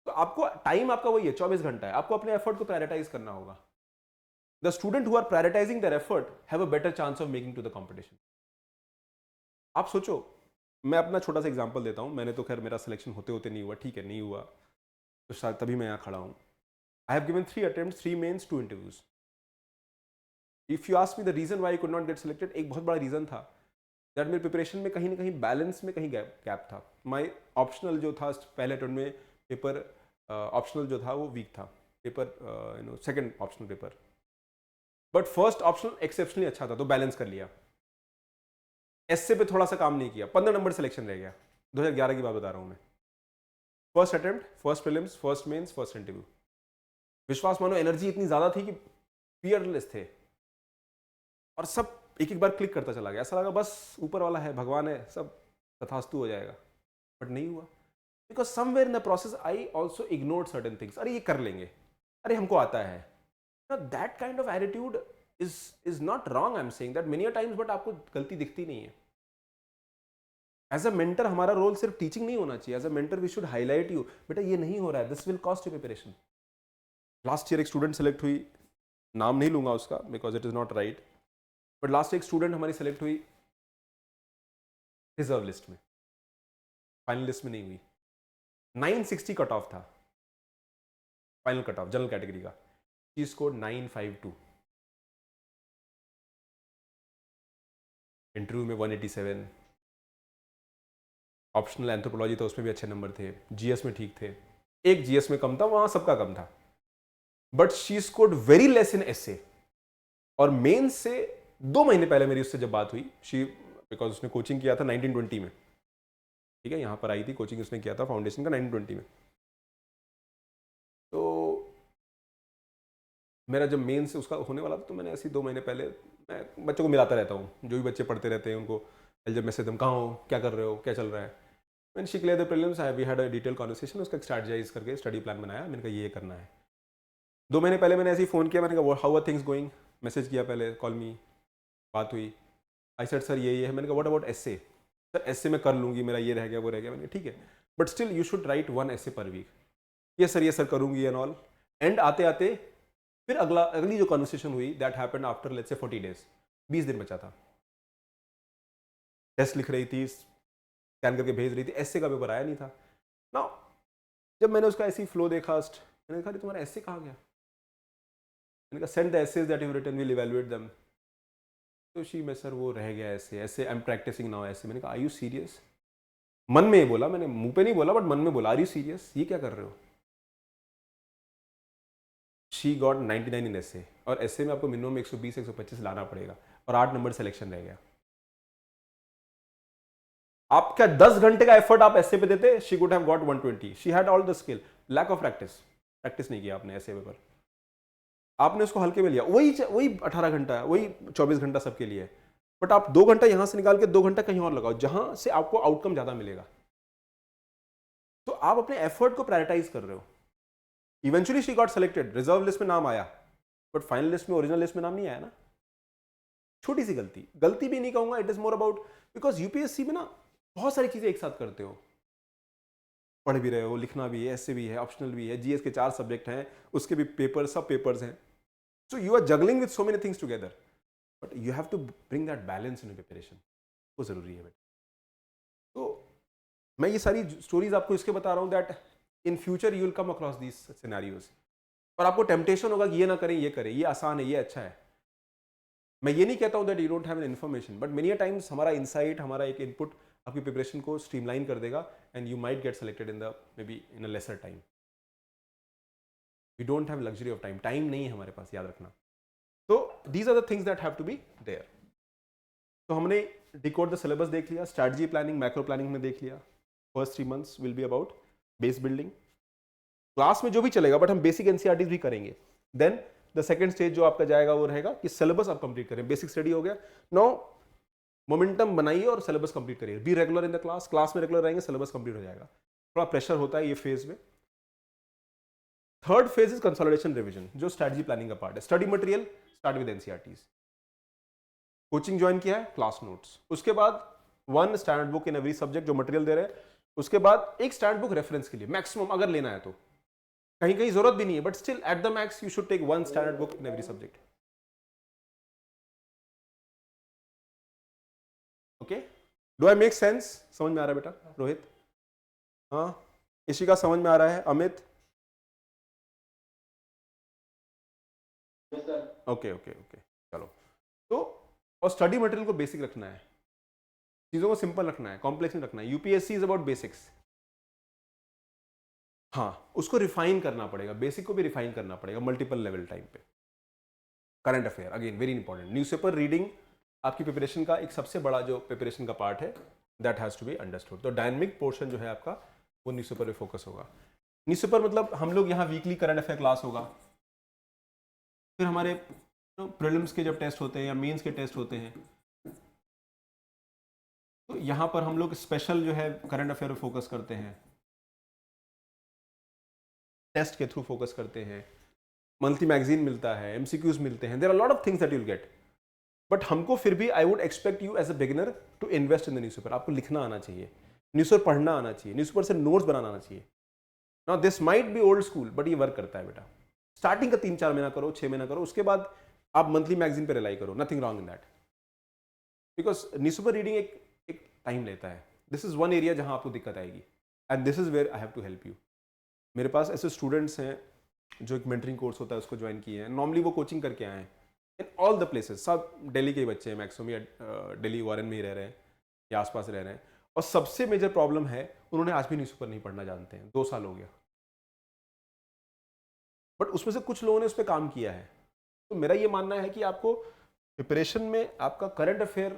A: तो आपको टाइम आपका वही है 24 घंटा है, आपको अपने एफर्ट को प्रायोरिटाइज करना होगा। The student who are prioritizing their effort have a better chance of making to the competition. आप सोचो, मैं अपना छोटा सा एग्जांपल देता हूं, मैंने तो खैर मेरा सिलेक्शन होते होते नहीं हुआ, ठीक है नहीं हुआ, तो शायद तभी मैं यहाँ खड़ा हूँ। I have given 3 attempts, 3 mains, 2 interviews. If you ask me the reason why I could not get selected, एक बहुत बड़ा रीजन था दैट मेरे प्रिपरेशन में कहीं ना कहीं बैलेंस में कहीं गैप था। माई ऑप्शनल जो था पहले अटेम्प्ट में पेपर, ऑप्शनल जो था वो वीक था paper, second optional paper, but first optional exceptionally अच्छा था, तो बैलेंस कर लिया। एसए पे थोड़ा सा काम नहीं किया, 15 नंबर सिलेक्शन रह गया। 2011 की बात बता रहा हूँ मैं। First attempt, first prelims, first mains, first interview. विश्वास मानो एनर्जी इतनी ज्यादा थी कि फियरलेस थे, और सब एक एक बार क्लिक करता चला गया। ऐसा लगा बस ऊपर वाला है, भगवान है, सब तथास्तु हो जाएगा, बट नहीं हुआ। Because somewhere in the process I also ignored certain things. अरे ये कर लेंगे, अरे हमको आता है। That kind of attitude is not wrong, I'm saying that many a times, but आपको गलती दिखती नहीं है। एज अ मेंटर हमारा रोल सिर्फ टीचिंग नहीं होना चाहिए। As a mentor we should highlight you, बेटा ये नहीं हो रहा है, this will cost you preparation. Last year एक स्टूडेंट सेलेक्ट हुई, नाम नहीं लूंगा उसका because it is not right, but last एक स्टूडेंट हमारी सेलेक्ट हुई रिजर्व लिस्ट में, फाइनल लिस्ट में नहीं हुई। 960 कट ऑफ था, final cut off general category का, शी स्कोर्ड 952। इंटरव्यू में 187, ऑप्शनल एंथ्रोपोलॉजी था उसमें भी अच्छे नंबर थे, जीएस में ठीक थे, एक जीएस में कम था, वहां सबका कम था, but she scored very less in essay. और मेंस से 2 महीने पहले मेरी उससे जब बात हुई, शी बिकॉज उसने कोचिंग किया था 1920 में, ठीक है, यहाँ पर आई थी कोचिंग उसने किया था फाउंडेशन का 1920 में। तो मेरा जब मेंस उसका होने वाला था, तो मैंने ऐसे 2 महीने पहले, मैं बच्चों को मिलाता रहता हूँ, जो भी बच्चे पढ़ते रहते हैं उनको जब मैसेज, तुम कहाँ हो, क्या कर रहे हो, क्या चल रहा है। मैंने she clear the prelims, we had a detail conversation, उसका स्ट्रैटेजाइज करके स्टडी प्लान बनाया। मैंने कहा ये करना है। 2 महीने पहले मैंने ऐसे ही फ़ोन किया, मैंने कहा how are things going, message किया पहले, कॉल मी, बात हुई। आई सेड सर ये है। मैंने कहा what about essay, sir essay में कर लूँगी, मेरा ये रह गया वो रह गया। मैंने कहा ठीक है, but still you should write 1 essay पर वीक। ये सर करूँगी एंड ऑल। एंड आते आते फिर अगली जो कॉन्वर्सेशन हुई that happened after let's say 40 days, 20 दिन बचा था। टेस्ट लिख रही थी, स्कैन करके भेज रही थी, एसए का पेपर आया नहीं था ना। जब मैंने उसका ऐसी फ्लो देखा, मैंने कहा तुम्हारा एसए कहाँ गया। मैंने कहा send the essays that you written, will evaluate them. तो शी मैं सर वो रह गया ऐसे ऐसे, आई एम प्रैक्टिसिंग नाउ ऐसे। मैंने कहा आर यू सीरियस? मन में ये बोला मैंने, मुंह पे नहीं बोला बट मन में बोला, आर यू सीरियस, ये क्या कर रहे हो? शी गॉट 99 इन ऐसे, और ऐसे में आपको मिनिमम 120 125 लाना पड़ेगा, और 8 नंबर सिलेक्शन रह गया। आप क्या 10 घंटे का एफर्ट आप ऐसे पे देते, she could have got 120। She had all the skill, lack of practice नहीं किया आपने ऐसे पेपर, आपने उसको हल्के में लिया। वही 18 घंटा है, वही 24 घंटा सबके लिए है, बट आप 2 घंटा यहां से निकाल के 2 घंटा कहीं और लगाओ जहां से आपको आउटकम ज्यादा मिलेगा। तो आप अपने एफर्ट को प्रायोरिटाइज कर रहे हो। Eventually she got selected, reserve list में नाम आया, बट फाइनल लिस्ट में, ओरिजिनल लिस्ट में नाम नहीं आया ना। छोटी सी गलती भी नहीं कहूंगा, it is more about, because UPSC में ना बहुत सारी चीजें एक साथ करते हो, पढ़ भी रहे हो, लिखना भी है, ऐसे भी है, ऑप्शनल भी है, जीएस के 4 सब्जेक्ट हैं, उसके भी पेपर, सब पेपर्स हैं। So you are juggling with so many things together, but you have to bring that balance in preparation, वो जरूरी है बेटा। तो मैं ये सारी स्टोरीज आपको इसके बता रहा हूँ that in future you will come across these scenarios, और आपको टेम्पटेशन होगा कि ये ना करें, ये करें, ये आसान है, ये अच्छा है। मैं ये नहीं कहता हूँ that you don't have an information, but many times हमारा इंसाइट, हमारा एक इनपुट आपकी प्रिपरेशन को स्ट्रीमलाइन कर देगा, and you might get selected in the maybe in a lesser time. We don't have luxury of time, time नहीं है हमारे पास, याद रखना। तो these are the things that have to be there. तो हमने डिकोड द सिलेबस देख लिया, स्ट्रैटेजी प्लानिंग, मैक्रो प्लानिंग में देख लिया। First 3 months will be about base building, class में जो भी चलेगा, बट हम बेसिक एनसीईआरटीज भी करेंगे। देन द सेकंड स्टेज जो आपका जाएगा वो रहेगा कि सिलेबस आप कंप्लीट करें, बेसिक स्टडी हो गया, नो मोमेंटम बनाइए और सिलेबस कंप्लीट करिए, be regular in the class में रेगुलर रहेंगे, सिलेबस कंप्लीट हो जाएगा। थोड़ा प्रेशर होता है ये फेज में। Third phase is consolidation revision, जो स्ट्रैटेजी प्लानिंग का पार्ट है। Study material start with NCERTs, coaching join किया है, क्लास नोट्स, उसके बाद 1 standard book in every subject जो मटेरियल दे रहे हैं, उसके बाद एक स्टैंडर्ड बुक रेफरेंस के लिए मैक्सिमम अगर लेना है तो, कहीं कहीं जरूरत भी नहीं है, but still at the max you should take 1 standard book in every subject. Okay, do I make sense? समझ में आ रहा है बेटा? रोहित, हाँ, इशिका समझ में आ रहा है? Amit,
B: Yes, sir.
A: Okay okay okay, चलो। तो और स्टडी मटेरियल को बेसिक रखना है, चीजों को सिंपल रखना है, कॉम्प्लेक्स नहीं रखना है। UPSC is about basics. हाँ, उसको रिफाइन करना पड़ेगा, बेसिक को भी रिफाइन करना पड़ेगा मल्टीपल लेवल टाइम पे। Current affair again very important. Newspaper reading आपकी प्रिपरेशन का एक सबसे बड़ा जो प्रिपरेशन का पार्ट है, that has to be understood. तो डायनेमिक पोर्शन जो है आपका वो न्यूज़पेपर पे फोकस होगा। न्यूज़पेपर मतलब हम लोग यहाँ वीकली करंट अफेयर क्लास होगा, फिर हमारे प्रीलिम्स के जब टेस्ट होते हैं या मेंस के टेस्ट होते हैं, तो यहाँ पर हम लोग स्पेशल जो है करंट अफेयर पे फोकस करते हैं, टेस्ट के थ्रू फोकस करते हैं, मंथली मैगजीन मिलता है, एमसीक्यूज मिलते हैं, there are lot of things that you will get. But हमको फिर भी I would expect you as a beginner to invest in the newspaper. आपको लिखना आना चाहिए, न्यूज़पेपर पढ़ना आना चाहिए, न्यूज़पेपर से नोट्स बनाना आना चाहिए। Now this might be old school, but ये वर्क करता है बेटा। स्टार्टिंग का 3-4 महीना करो, 6 महीना करो, उसके बाद आप मंथली मैगजीन पे रिलाई करो, nothing wrong in that, because newspaper reading एक टाइम लेता है। दिस इज वन एरिया जहां आपको दिक्कत आएगी, and this is where I have to help you. मेरे पास ऐसे स्टूडेंट्स हैं जो एक मेंटरिंग कोर्स होता है उसको ज्वाइन किए हैं, नॉर्मली वो कोचिंग करके आए हैं इन ऑल द प्लेसेस, सब दिल्ली के ही बच्चे हैं मैक्सिमम, या दिल्ली वारन में ही रह रहे हैं या आसपास रह रहे हैं। और सबसे मेजर प्रॉब्लम है उन्होंने आज भी न्यूज़पेपर नहीं पढ़ना जानते हैं, 2 साल हो गया, बट उसमें से कुछ लोगों ने उस पर काम किया है। तो मेरा ये मानना है कि आपको प्रिपरेशन में आपका करंट अफेयर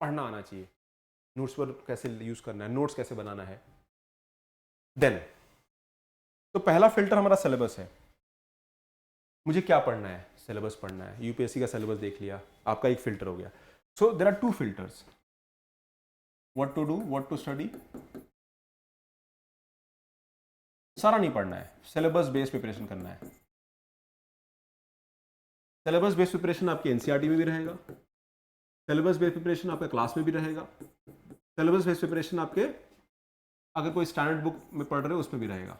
A: पढ़ना आना चाहिए, नोट्स पर कैसे यूज करना है, नोट्स कैसे बनाना है। देन तो पहला फिल्टर हमारा सिलेबस है, मुझे क्या पढ़ना है, सिलेबस पढ़ना है। यूपीएससी का सिलेबस देख लिया, आपका एक फिल्टर हो गया। So there are 2 filters, what to do, what to study. सारा नहीं पढ़ना है, सिलेबस बेस्ड प्रिपरेशन करना है। सिलेबस बेस्ड प्रिपरेशन आपके एनसीईआरटी में भी रहेगा, सिलेबस बेस्ड प्रिपरेशन आपके क्लास में भी रहेगा, सिलेबस बेस्ड प्रिपरेशन आपके अगर कोई स्टैंडर्ड बुक में पढ़ रहे हो उसमें भी रहेगा।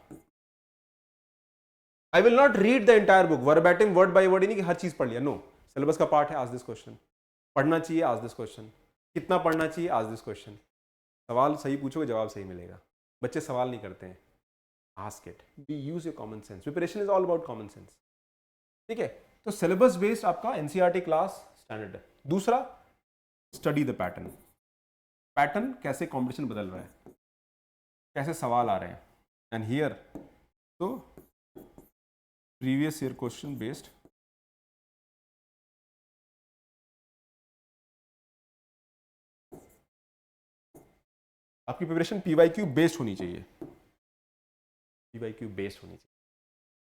A: I will not read the entire book वर्बैटिम, word by word, नहीं कि हर चीज पढ़ लिया, नो। सिलेबस का पार्ट है, आज दिस क्वेश्चन पढ़ना चाहिए, आज दिस क्वेश्चन कितना पढ़ना चाहिए, आज दिस क्वेश्चन। सवाल सही पूछोगे जवाब सही मिलेगा। बच्चे सवाल नहीं करते हैं, ask it, B use your common sense. Preparation is all about common sense, ठीक है। तो सिलेबस बेस्ड आपका एनसीईआरटी क्लास स्टैंडर्ड है। दूसरा स्टडी द पैटर्न। पैटर्न कैसे कॉम्पिटिशन बदल रहा है, कैसे सवाल आ रहे हैं, एंड हियर तो प्रीवियस ईयर क्वेश्चन बेस्ड, आपकी प्रिपरेशन पीवाईक्यू बेस्ड होनी चाहिए, पीवाईक्यू बेस्ड होनी चाहिए।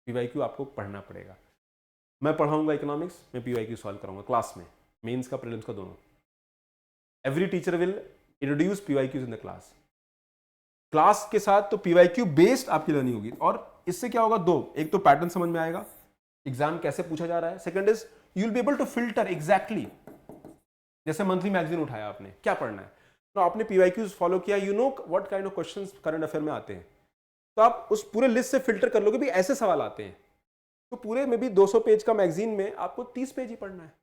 A: पीवाईक्यू आपको पढ़ना पड़ेगा। मैं पढ़ाऊंगा इकोनॉमिक्स, मैं पीवाईक्यू सॉल्व कराऊंगा क्लास में, मेंस का प्रीलिम्स का दोनों। Every teacher will introduce PYQs in the class. Class के साथ तो पीवाईक्यू बेस्ड आपकी लर्निंग होगी, और इससे क्या होगा, दो, एक तो पैटर्न समझ में आएगा, एग्जाम कैसे पूछा जा रहा है, second is you will be able to filter exactly. जैसे मंथली मैगजीन उठाया आपने, क्या पढ़ना है, तो आपने पीवाईक्यूज फॉलो किया, you know what kind of questions current affair में आते हैं, तो आप उस पूरे लिस्ट से फिल्टर कर लोगे भी ऐसे सवाल आते हैं, तो पूरे में भी 200 पेज का मैगजीन में आपको 30 पेज ही पढ़ना है,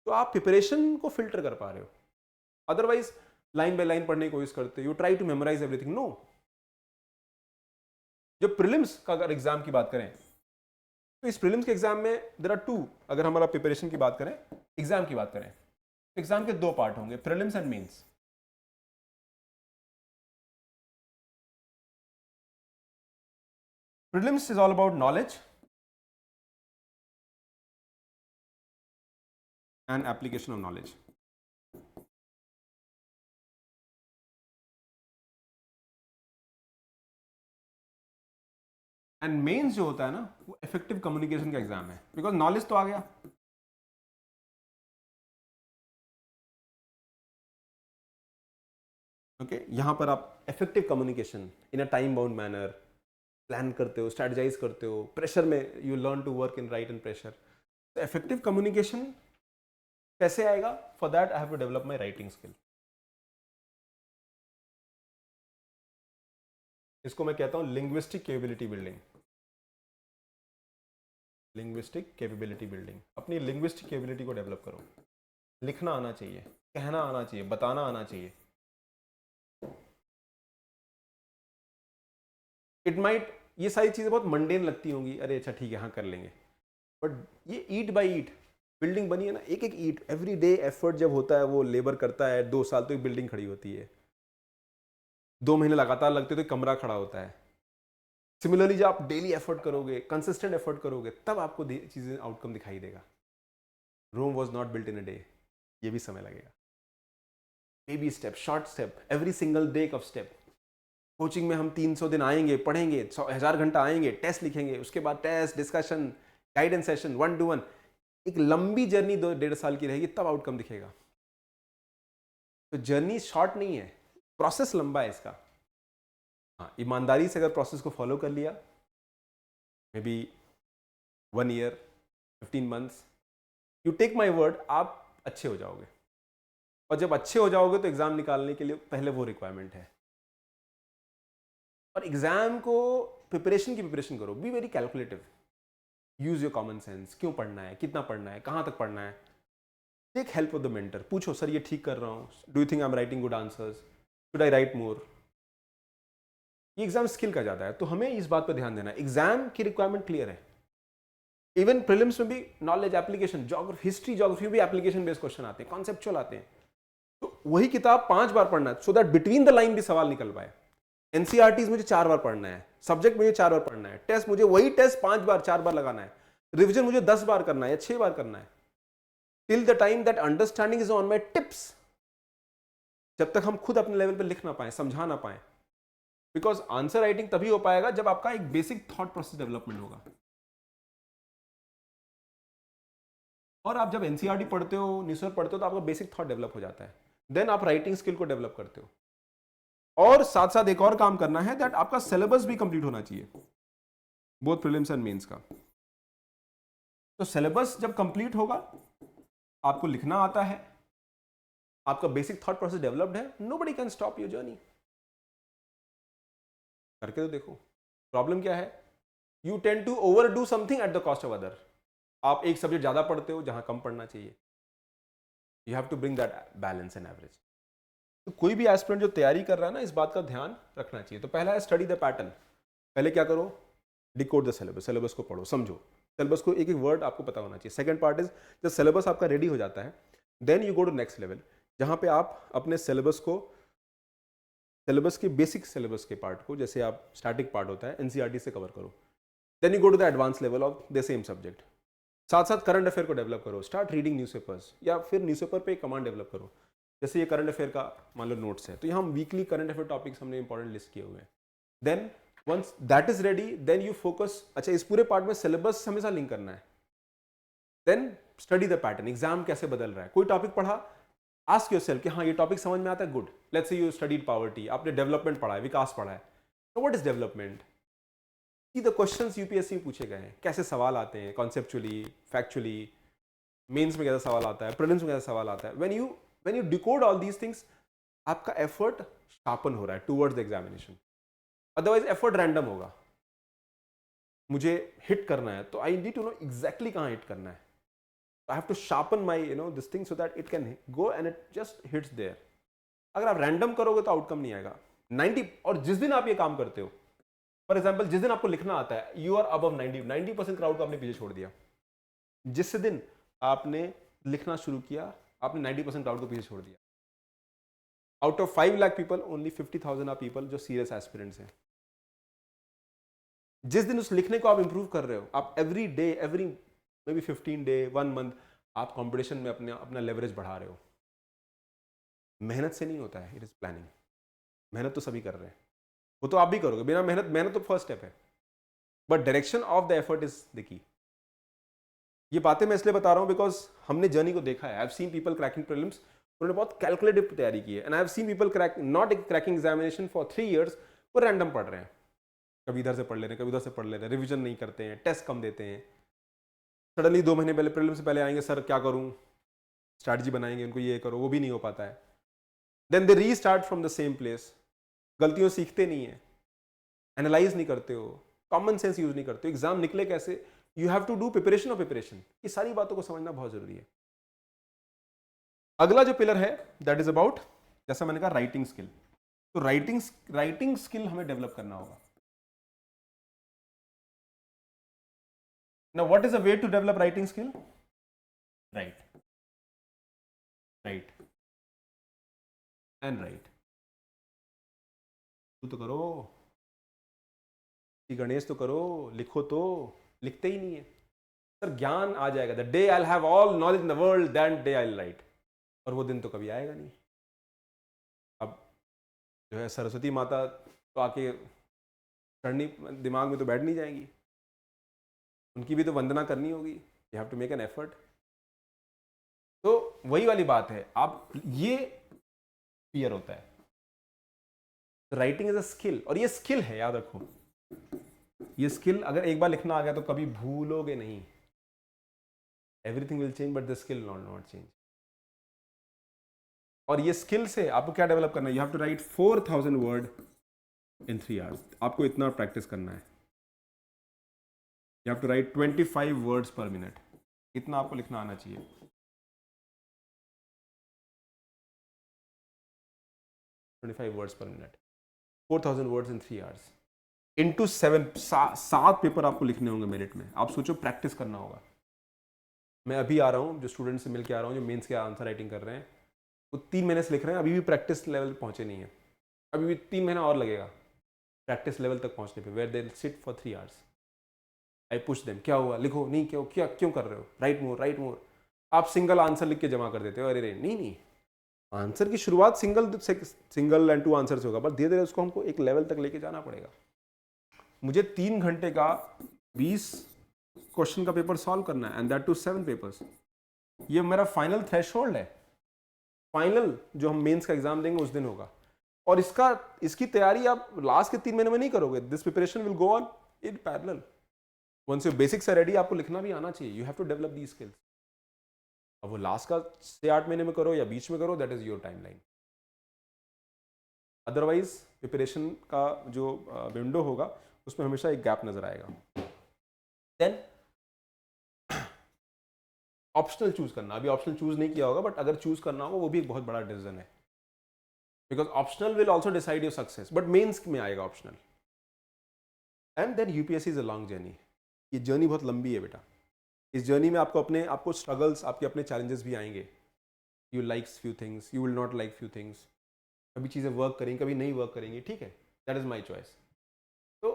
A: तो आप प्रिपरेशन को फिल्टर कर पा रहे हो। अदरवाइज लाइन बाय लाइन पढ़ने की कोशिश करते, you try to memorize everything, no. जब प्रीलिम्स का अगर एग्जाम की बात करें, तो इस प्रीलिम्स के एग्जाम में देयर आर टू, अगर हमारा प्रिपरेशन की बात करें, एग्जाम की बात करें, एग्जाम के दो पार्ट होंगे, prelims and mains. Prelims is all about knowledge and application of knowledge. And mains जो होता है ना, वो इफेक्टिव कम्युनिकेशन का एग्जाम है, बिकॉज नॉलेज तो आ गया, ओके यहां पर आप effective communication in a time bound manner plan करते हो, स्ट्रेटजाइज करते हो, प्रेशर में you learn to work in right and pressure. तो इफेक्टिव कम्युनिकेशन कैसे आएगा, for that I have to develop my writing skill. इसको मैं कहता हूं linguistic capability building. Linguistic capability building, अपनी लिंग्विस्टिक कैपेबिलिटी को डेवलप करो। लिखना आना चाहिए, कहना आना चाहिए, बताना आना चाहिए। इट माइट, ये सारी चीजें बहुत मंडेन लगती होंगी, अरे अच्छा ठीक है हाँ कर लेंगे, बट ये ईट बाई ईट बिल्डिंग बनी है ना, एक एक ईट, एवरी डे एफर्ट जब होता है, वो लेबर करता है, 2 साल तो एक बिल्डिंग खड़ी होती है, 2 महीने लगातार लगते तो एक कमरा खड़ा होता है। सिमिलरली जब आप डेली एफर्ट करोगे, कंसिस्टेंट एफर्ट करोगे, तब आपको चीजें आउटकम दिखाई देगा। Rome was not built in a day, ये भी समय लगेगा। Baby step, short step, every single day of step. Coaching में हम 300 दिन आएंगे, पढ़ेंगे, 1000 घंटा आएंगे, टेस्ट लिखेंगे, उसके बाद test, discussion, guidance session, 1-to-1, एक लंबी जर्नी 2-1.5 साल की रहेगी, तब आउटकम दिखेगा। तो जर्नी शॉर्ट नहीं है, प्रोसेस लंबा है इसका। हाँ, ईमानदारी से अगर प्रोसेस को फॉलो कर लिया, maybe 1 year, 15 months, you take my word, आप अच्छे हो जाओगे। और जब अच्छे हो जाओगे तो एग्जाम निकालने के लिए पहले वो रिक्वायरमेंट है। और एग्जाम को प्रिपरेशन की प्रिपरेशन करो, be very calculative, use your common sense, क्यों पढ़ना है, कितना पढ़ना है, कहाँ तक पढ़ना है। Take help of the mentor, पूछो सर ये ठीक कर रहा हूँ, do you think I am writing good answers, should I write more. ये एग्जाम स्किल का जाता है, तो हमें इस बात पर ध्यान देना है। एग्जाम की रिक्वायरमेट क्लियर है, इवन प्रीलिम्स में भी knowledge, application, geography, history geography में भी एप्लीकेशन बेस्ड क्वेश्चन आते हैं, कॉन्सेप्चुअल आते हैं। तो वही किताब 5 बार पढ़ना है, so that between the line भी सवाल निकल पाए। एनसीईआरटीज मुझे 4 बार पढ़ना है, सब्जेक्ट मुझे 4 बार पढ़ना है, टेस्ट मुझे वही टेस्ट 5 बार 4 बार लगाना है, रिवीजन मुझे 10 बार करना है या 6 बार करना है, till the time that understanding is on my tips. जब तक हम खुद अपने लेवल पे लिख ना पाए, समझा ना पाए, बिकॉज आंसर राइटिंग तभी हो पाएगा जब आपका एक बेसिक थॉट प्रोसेस डेवलपमेंट होगा। और आप जब एनसीईआरटी पढ़ते हो, निसर पढ़ते हो, तो आपका बेसिक थॉट डेवलप हो जाता है, देन आप राइटिंग स्किल को डेवलप करते हो। और साथ साथ एक और काम करना है, दैट आपका सिलेबस भी कंप्लीट होना चाहिए, बोथ प्रीलिम्स एंड मेंस का। तो सिलेबस जब कंप्लीट होगा, आपको लिखना आता है, आपका बेसिक थॉट प्रोसेस डेवलप्ड है, nobody can stop your journey. करके तो देखो। प्रॉब्लम क्या है, you tend to overdo something at the cost of other. आप एक सब्जेक्ट ज्यादा पढ़ते हो जहां कम पढ़ना चाहिए। You have to bring that balance and average. तो कोई भी एस्पिरेंट जो तैयारी कर रहा है ना, इस बात का ध्यान रखना चाहिए। तो पहला है स्टडी द पैटर्न। पहले क्या करो, डिकोड द सिलेबस, सिलेबस को पढ़ो, समझो, सिलेबस को एक एक वर्ड आपको पता होना चाहिए। सेकंड पार्ट इज, जब सिलेबस आपका रेडी हो जाता है, then you go to next level, जहाँ पे आप अपने सिलेबस के बेसिक सिलेबस के पार्ट को, जैसे आप स्टैटिक पार्ट होता है एनसीईआरटी से कवर करो. Then you go to the advance level of the same subject. साथ साथ करंट अफेयर को डेवलप करो, स्टार्ट रीडिंग न्यूज़पेपर्स, या फिर न्यूज़पेपर पे एक कमांड डेवलप करो. जैसे ये करंट अफेयर का मान लो नोट्स है, तो यहाँ हम वीकली करंट अफेयर टॉपिक्स हमने इंपॉर्टेंट लिस्ट किए हुए हैं. Then once that is ready, then you focus. अच्छा, इस पूरे पार्ट में सिलेबस हमेशा लिंक करना है. Then study the pattern, exam कैसे बदल रहा है. कोई टॉपिक पढ़ा, आस्क योरसेल्फ कि हाँ ये टॉपिक समझ में आता है, good. Let's say you studied poverty, आपने डेवलपमेंट पढ़ा है, विकास पढ़ा है. What is development? The questions UPSC में पूछे गए हैं, कैसे सवाल आते हैं, कॉन्सेप्चुअली, फैक्चुअली, मेंस में कैसा सवाल आता है, प्रीलिम्स में कैसा सवाल आता है. When you decode all these things, आपका एफर्ट शार्पन हो रहा है towards the examination. Otherwise effort random होगा. मुझे हिट करना है तो I need to know exactly कहाँ हिट करना है. I have to sharpen my this thing so that it can go and it just hits there. अगर आप रैंडम करोगे तो आउटकम नहीं आएगा. 90, और जिस दिन आप ये काम करते हो, फॉर एग्जाम्पल जिस दिन आपको लिखना आता है, यू आर अबव 90% क्राउड को आपने पीछे छोड़ दिया. जिस दिन आपने लिखना शुरू किया, आपने 90% क्राउड को पीछे छोड़ दिया. Out of 5 lakh people, only 50,000 are people जो सीरियस एस्पिरेंट्स हैं. जिस दिन उस लिखने को आप इंप्रूव कर रहे हो, आप every day, every may be 15 day, 1 month, आप कंपटीशन में अपना लेवरेज बढ़ा रहे हो. मेहनत से नहीं होता है, इट इज प्लानिंग. मेहनत तो सभी कर रहे हैं, वो तो आप भी करोगे. बिना मेहनत तो फर्स्ट स्टेप है, but direction of the effort is the key. ये बातें मैं इसलिए बता रहा हूं बिकॉज हमने जर्नी को देखा है. I have seen people cracking prelims, उन्होंने बहुत कैलकुलेटिव तैयारी की है. And I have seen people crack not cracking examination for 3 years, वो रैंडम पढ़ रहे हैं. कभी इधर से पढ़ ले रहे हैं, कभी उधर से पढ़ ले रहे हैं, रिविजन नहीं करते हैं, टेस्ट कम देते हैं. सडनली 2 महीने पहले प्रीलिम्स से पहले आएंगे, सर क्या करूं, स्ट्रैटेजी बनाएंगे, उनको ये करो, वो भी नहीं हो पाता है. Then they restart from the same place. गलतियों सीखते नहीं है, एनालाइज नहीं करते हो, कॉमन सेंस यूज नहीं करते हो. एग्जाम निकले कैसे, you have to do preparation of preparation. ये सारी बातों को समझना बहुत जरूरी है. अगला जो पिलर है दैट इज अबाउट, जैसा मैंने कहा, राइटिंग स्किल. तो राइटिंग स्किल हमें डेवलप करना होगा. Now, what is a way to develop writing skill? Write. And write. तू तो करो, गणेश तो करो, लिखो तो. लिखते ही नहीं है सर. ज्ञान आ जाएगा, the day I will have all knowledge in the world, that day I will write. और वो दिन तो कभी आएगा नहीं. अब जो है सरस्वती माता तो आके चढ़नी, दिमाग में तो बैठ नहीं जाएंगी. उनकी भी तो वंदना करनी होगी. You have to make an effort. तो वही वाली बात है, आप ये फियर होता है. राइटिंग इज अ स्किल, और ये स्किल है, याद रखो. ये स्किल अगर एक बार लिखना आ गया तो कभी भूलोगे नहीं. Everything will change but the skill not change. और ये स्किल से आपको क्या डेवलप करना है, you have to write 4,000 word in 3 hours. आपको इतना प्रैक्टिस करना है. You have to write 25 words per minute. इतना आपको लिखना आना चाहिए. 25 words per minute. 4,000 words in 3 hours. Into 7 paper आपको लिखने होंगे मेरिट में. आप सोचो, प्रैक्टिस करना होगा. मैं अभी आ रहा हूँ, जो स्टूडेंट से मिल के आ रहा हूँ, जो मेंस के आंसर राइटिंग कर रहे हैं, वो 3 महीने से लिख रहे हैं, अभी भी प्रैक्टिस लेवल पहुँचे नहीं है. अभी भी 3 महीना और लगेगा प्रैक्टिस लेवल तक पहुँचने पे. Where they sit for 3 hours. I push them, क्या हुआ, लिखो. नहीं, क्यों कर रहे हो, राइट मोर. आप सिंगल आंसर लिख के जमा कर देते हो. अरे नहीं, आंसर की शुरुआत सिंगल एंड 2 आंसर से होगा, बट धीरे धीरे उसको हमको एक लेवल तक लेके जाना पड़ेगा. मुझे 3 घंटे का 20 क्वेश्चन का पेपर सॉल्व करना है, एंड दैट टू 7 पेपर्स. ये मेरा फाइनल थ्रेशोल्ड है. फाइनल जो हम मेंस का एग्जाम देंगे उस दिन होगा. और इसकी तैयारी आप लास्ट के 3 महीने में नहीं करोगे. This preparation will go on in parallel. Once your basics are ready, आपको लिखना भी आना चाहिए. You have to develop the skills. अब वो लास्ट का 6-8 महीने में करो या बीच में करो, that is your timeline. Otherwise preparation का जो विंडो होगा उसमें हमेशा एक गैप नजर आएगा. देन ऑप्शनल चूज करना. अभी ऑप्शनल चूज नहीं किया होगा, बट अगर चूज करना होगा वो भी एक बहुत बड़ा डिसीजन है. Because optional will also decide your success, but mains में आएगा optional. And then UPSC is a long journey. ये जर्नी बहुत लंबी है बेटा. इस जर्नी में आपको स्ट्रगल्स, आपके अपने चैलेंजेस भी आएंगे. You likes few things, you will not like few things, कभी चीज़ें वर्क करेंगी कभी नहीं वर्क करेंगी, ठीक है, दैट इज़ माई चॉइस। तो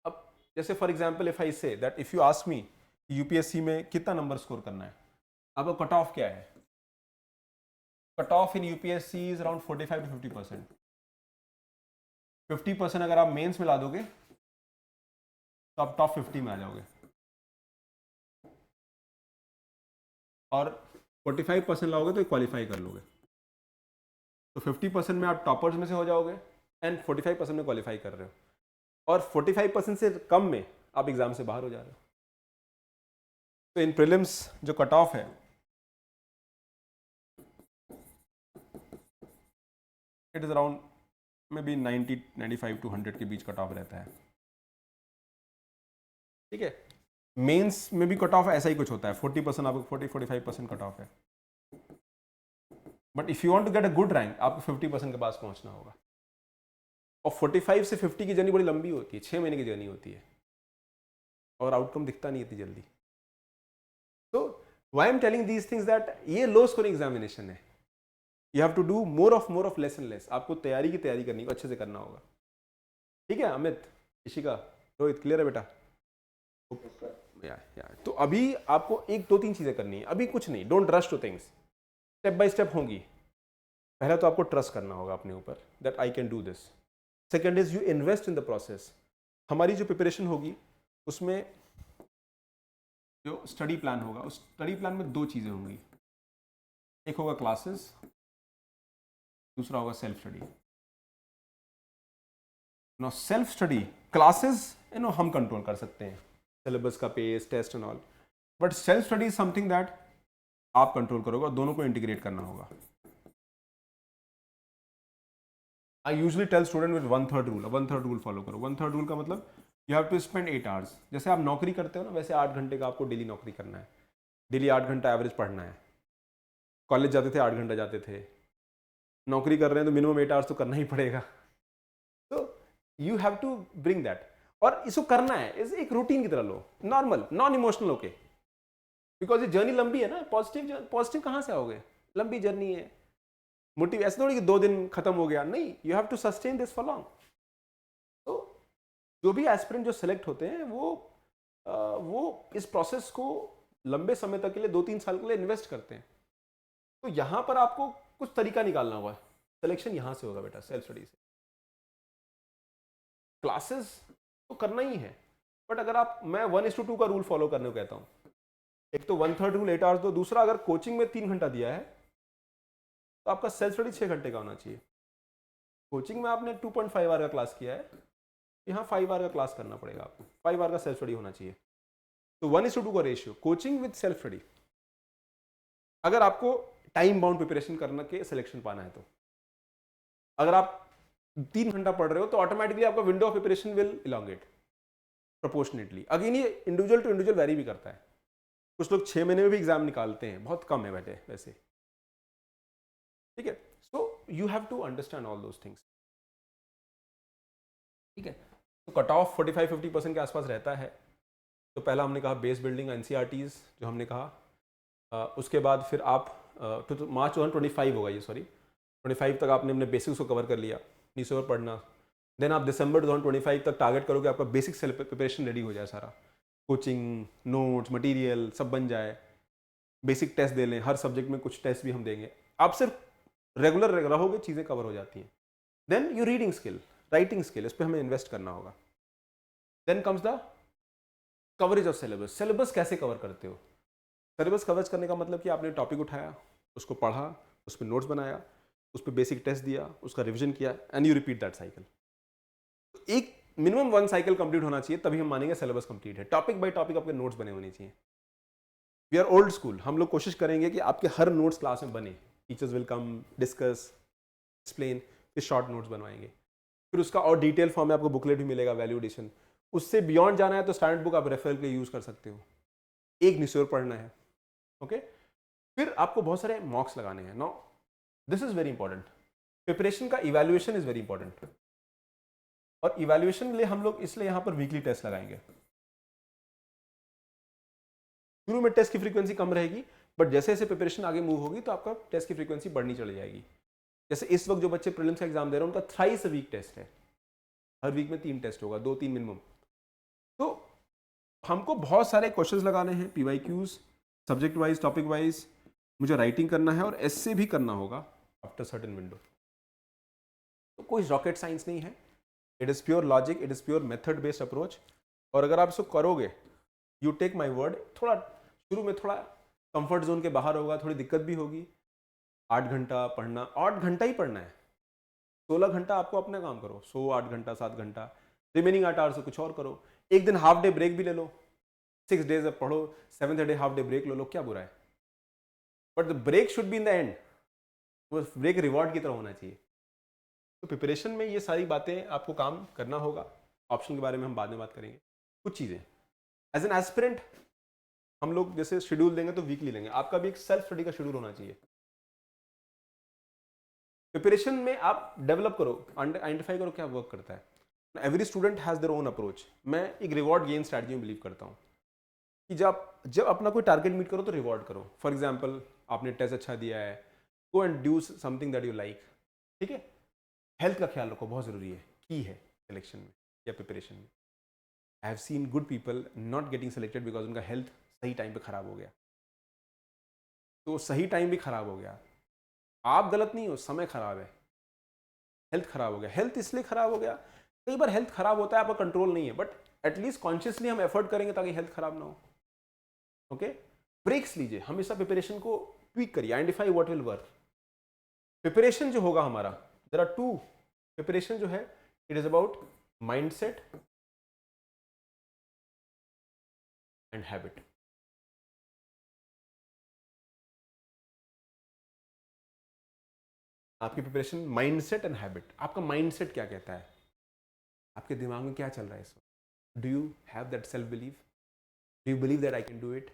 A: अब जैसे for example if I say that if you ask me UPSC में कितना नंबर स्कोर करना है, अब कट ऑफ क्या है, cut off in UPSC is around 45 to 50%। 50% अगर आप मेंस में ला दोगे तो आप टॉप 50 में आ जाओगे, और 45% लाओगे तो क्वालिफाई कर लोगे। तो 50% में आप टॉपर्स में से हो जाओगे एंड 45% में क्वालिफाई कर रहे हो, और 45% से कम में आप एग्जाम से बाहर हो जा रहे हो। तो इन प्रीलिम्स जो कट ऑफ है it is around may be 95 to 100 के बीच कट ऑफ रहता है, ठीक है। मेंस में भी कट ऑफ ऐसा ही कुछ होता है, 40% आपको 40-45% कट ऑफ है, but if you want to get a good rank आपको 50% के पास पहुंचना होगा। और 45 से 50 की जर्नी बड़ी लंबी होती है, 6 महीने की जर्नी होती है, और आउटकम दिखता नहीं इतनी जल्दी। तो why I am telling these things that ये लो स्कोरिंग एग्जामिनेशन है, you have to do more of less and less. आपको तैयारी की तैयारी करनी है, अच्छे से करना होगा, ठीक है। अमित, इशिका, रोहित, क्लियर है बेटा? या तो अभी आपको 1-2-3 चीजें करनी है, अभी कुछ नहीं, don't rush two things, step by step होंगी। पहला तो आपको ट्रस्ट करना होगा अपने ऊपर that I can do this. Second is you invest in the process. हमारी जो प्रिपरेशन होगी उसमें जो स्टडी प्लान होगा, उस स्टडी प्लान में 2 चीज़ें होंगी, एक होगा क्लासेस, दूसरा होगा self study. No self study, classes हम कंट्रोल कर सकते हैं, सिलेबस का pace, test and all, but self study is something that आप कंट्रोल करोगे, और दोनों को इंटीग्रेट करना होगा। I usually tell student with 1/3 rule, 1/3 rule follow करो। 1/3 रूल का मतलब you have to spend 8 hours. जैसे आप नौकरी करते हो ना, वैसे 8 घंटे का आपको डेली नौकरी करना है, डेली 8 घंटा एवरेज पढ़ना है। कॉलेज जाते थे 8 घंटा जाते थे, नौकरी कर रहे हैं तो मिनिमम 8 आवर्स तो करना ही पड़ेगा। तो you have to bring that, और इसको करना है इस एक रूटीन की तरह लो, नॉर्मल, नॉन इमोशनल होके, बिकॉज ये जर्नी लंबी है ना। पॉजिटिव कहाँ से आओगे, लंबी जर्नी है। मोटिव ऐसे थोड़ी कि 2 दिन खत्म हो गया, नहीं, you have to sustain this for long. तो जो भी एस्पिरेंट जो सेलेक्ट होते हैं वो इस प्रोसेस को लंबे समय तक के लिए 2-3 साल के लिए इन्वेस्ट करते हैं। तो यहां पर आपको कुछ तरीका निकालना होगा, सिलेक्शन यहां से होगा बेटा, सेल्फ स्टडी से। क्लासेस तो करना ही है, बट अगर आप, मैं 1:2 का रूल फॉलो करने को कहता हूं। एक तो 1/3 रूल 8 आवर्स दो, दूसरा अगर कोचिंग में 3 घंटा दिया है तो आपका सेल्फ स्टडी 6 घंटे का होना चाहिए। कोचिंग में आपने 2.5 आवर का क्लास किया है, यहाँ 5 आवर का क्लास करना पड़ेगा आपको, 5 आवर का सेल्फ स्टडी होना चाहिए। तो 1:2 का ratio, coaching with self study, अगर आपको टाइम बाउंड प्रिपरेशन करने के सिलेक्शन पाना है तो। अगर आप 3 घंटा पढ़ रहे हो तो ऑटोमेटिकली आपका window of preparation will elongate proportionately. Again ये इंडिविजुअल टू इंडिविजुअल वेरी भी करता है, कुछ लोग 6 महीने में भी एग्जाम निकालते हैं, बहुत कम है वैसे, ठीक है। So you have to understand all those things, ठीक है। तो कट ऑफ 45-50% के आसपास रहता है। तो पहला हमने कहा बेस बिल्डिंग, एनसीईआरटीज जो हमने कहा, उसके बाद फिर आप मार्च 2025 होगा ये, सॉरी 25 तक आपने अपने बेसिक्स को कवर कर लिया, नीचे और पढ़ना। देन आप दिसंबर 2025 तक टारगेट करोगे आपका बेसिक प्रिपरेशन रेडी हो जाए, सारा कोचिंग, नोट्स, मटेरियल सब बन जाए, बेसिक टेस्ट दे लें, हर सब्जेक्ट में कुछ टेस्ट भी हम देंगे। आप सिर्फ रेगुलर रहोगे, चीज़ें कवर हो जाती हैं। Then you reading skill, writing skill, इस पर हमें इन्वेस्ट करना होगा। Then comes the coverage of syllabus. Syllabus कैसे कवर करते हो? सिलेबस कवरेज करने का मतलब कि आपने टॉपिक उठाया, उसको पढ़ा, उस पर नोट्स बनाया, उस पर बेसिक टेस्ट दिया, उसका रिवीजन किया, and you repeat that cycle. एक मिनिमम 1 साइकिल कंप्लीट होना चाहिए, तभी हम मानेंगे सिलेबस कंप्लीट है। टॉपिक बाय टॉपिक आपके नोट्स बने होने चाहिए। वी आर ओल्ड स्कूल, हम लोग कोशिश करेंगे कि आपके हर नोट्स क्लास में बने। Teachers will come, discuss, explain, फिर शॉर्ट नोट्स बनवाएंगे, फिर उसका और डिटेल फॉर्म में आपको बुकलेट भी मिलेगा, वैल्यू एडिशन। उससे बियॉन्ड जाना है तो स्टैंडर्ड बुक आप रेफरल के लिए यूज़ कर सकते हो। एक निचोड़ पढ़ना है, ओके। फिर आपको बहुत सारे मॉक्स लगाने हैं। No, this is very important. Preparation का इवैल्यूएशन इज वेरी इंपॉर्टेंट, और इवैल्यूएशन के लिए हम लोग इसलिए यहाँ पर वीकली टेस्ट लगाएंगे। शुरू में टेस्ट की फ्रीक्वेंसी कम रहेगी, बट जैसे जैसे प्रिपरेशन आगे मूव होगी तो आपका टेस्ट की फ्रीक्वेंसी बढ़नी चली जाएगी। जैसे इस वक्त जो बच्चे प्रीलिम्स का एग्जाम दे रहे हैं उनका थ्राइस अ वीक टेस्ट है, हर वीक में 3 टेस्ट होगा, 2-3 मिनिमम। तो हमको बहुत सारे क्वेश्चंस लगाने हैं, PYQs, subject wise, topic wise, मुझे राइटिंग करना है और एस्से भी करना होगा आफ्टर सर्टेन विंडो। तो कोई रॉकेट साइंस नहीं है, it is pure logic, it is pure method based approach. और अगर आप इसको करोगे, यू टेक माई वर्ड, थोड़ा शुरू में थोड़ा कंफर्ट जोन के बाहर होगा, थोड़ी दिक्कत भी होगी। 8 घंटा पढ़ना, 8 घंटा ही पढ़ना है, 16 घंटा आपको अपना काम करो, 8 घंटा 7 घंटा, रिमेनिंग 8 आवर्स से कुछ और करो। एक दिन हाफ डे ब्रेक भी ले लो, 6 डेज अब पढ़ो, 7th day half day break ले लो, क्या बुरा है। But the break should be in the end, वो ब्रेक रिवॉर्ड की तरह होना चाहिए। तो प्रिपरेशन में ये सारी बातें आपको काम करना होगा। ऑप्शन के बारे में हम बाद में बात करेंगे। कुछ चीज़ें एज एन एस्पिरेंट हम लोग जैसे शेड्यूल देंगे तो वीकली लेंगे, आपका भी एक सेल्फ स्टडी का शेड्यूल होना चाहिए। प्रिपरेशन में आप डेवलप करो, आइडेंटिफाई करो क्या वर्क करता है। Every student has their own approach. मैं एक रिवॉर्ड गेन स्ट्रैटेजी में बिलीव करता हूँ कि जब अपना कोई टारगेट मीट करो तो रिवॉर्ड करो। फॉर एग्जाम्पल आपने टेस्ट अच्छा दिया है, go and do something that you like, ठीक है। हेल्थ का ख्याल रखो, बहुत ज़रूरी है, की है सिलेक्शन में या प्रिपरेशन में। I have seen good people not getting selected because उनका हेल्थ सही टाइम पे खराब हो गया। तो सही टाइम भी खराब हो गया, आप गलत नहीं हो, समय खराब है, हेल्थ खराब हो गया। हेल्थ इसलिए खराब हो गया, कई बार हेल्थ खराब होता है, आपका कंट्रोल नहीं है, बट एटलीस्ट कॉन्शियसली हम एफर्ट करेंगे ताकि हेल्थ खराब ना हो। ओके, ब्रेक्स लीजिए, हमेशा प्रिपरेशन को ट्वीक करिए, identify what will work. Preparation जो होगा हमारा, देयर आर 2 प्रिपरेशन जो है, it is about mindset and habit. आपकी प्रिपरेशन माइंडसेट एंड हैबिट। आपका माइंडसेट क्या कहता है, आपके दिमाग में क्या चल रहा है इस वक्त। Do you have that self believe, do you believe that I can do it,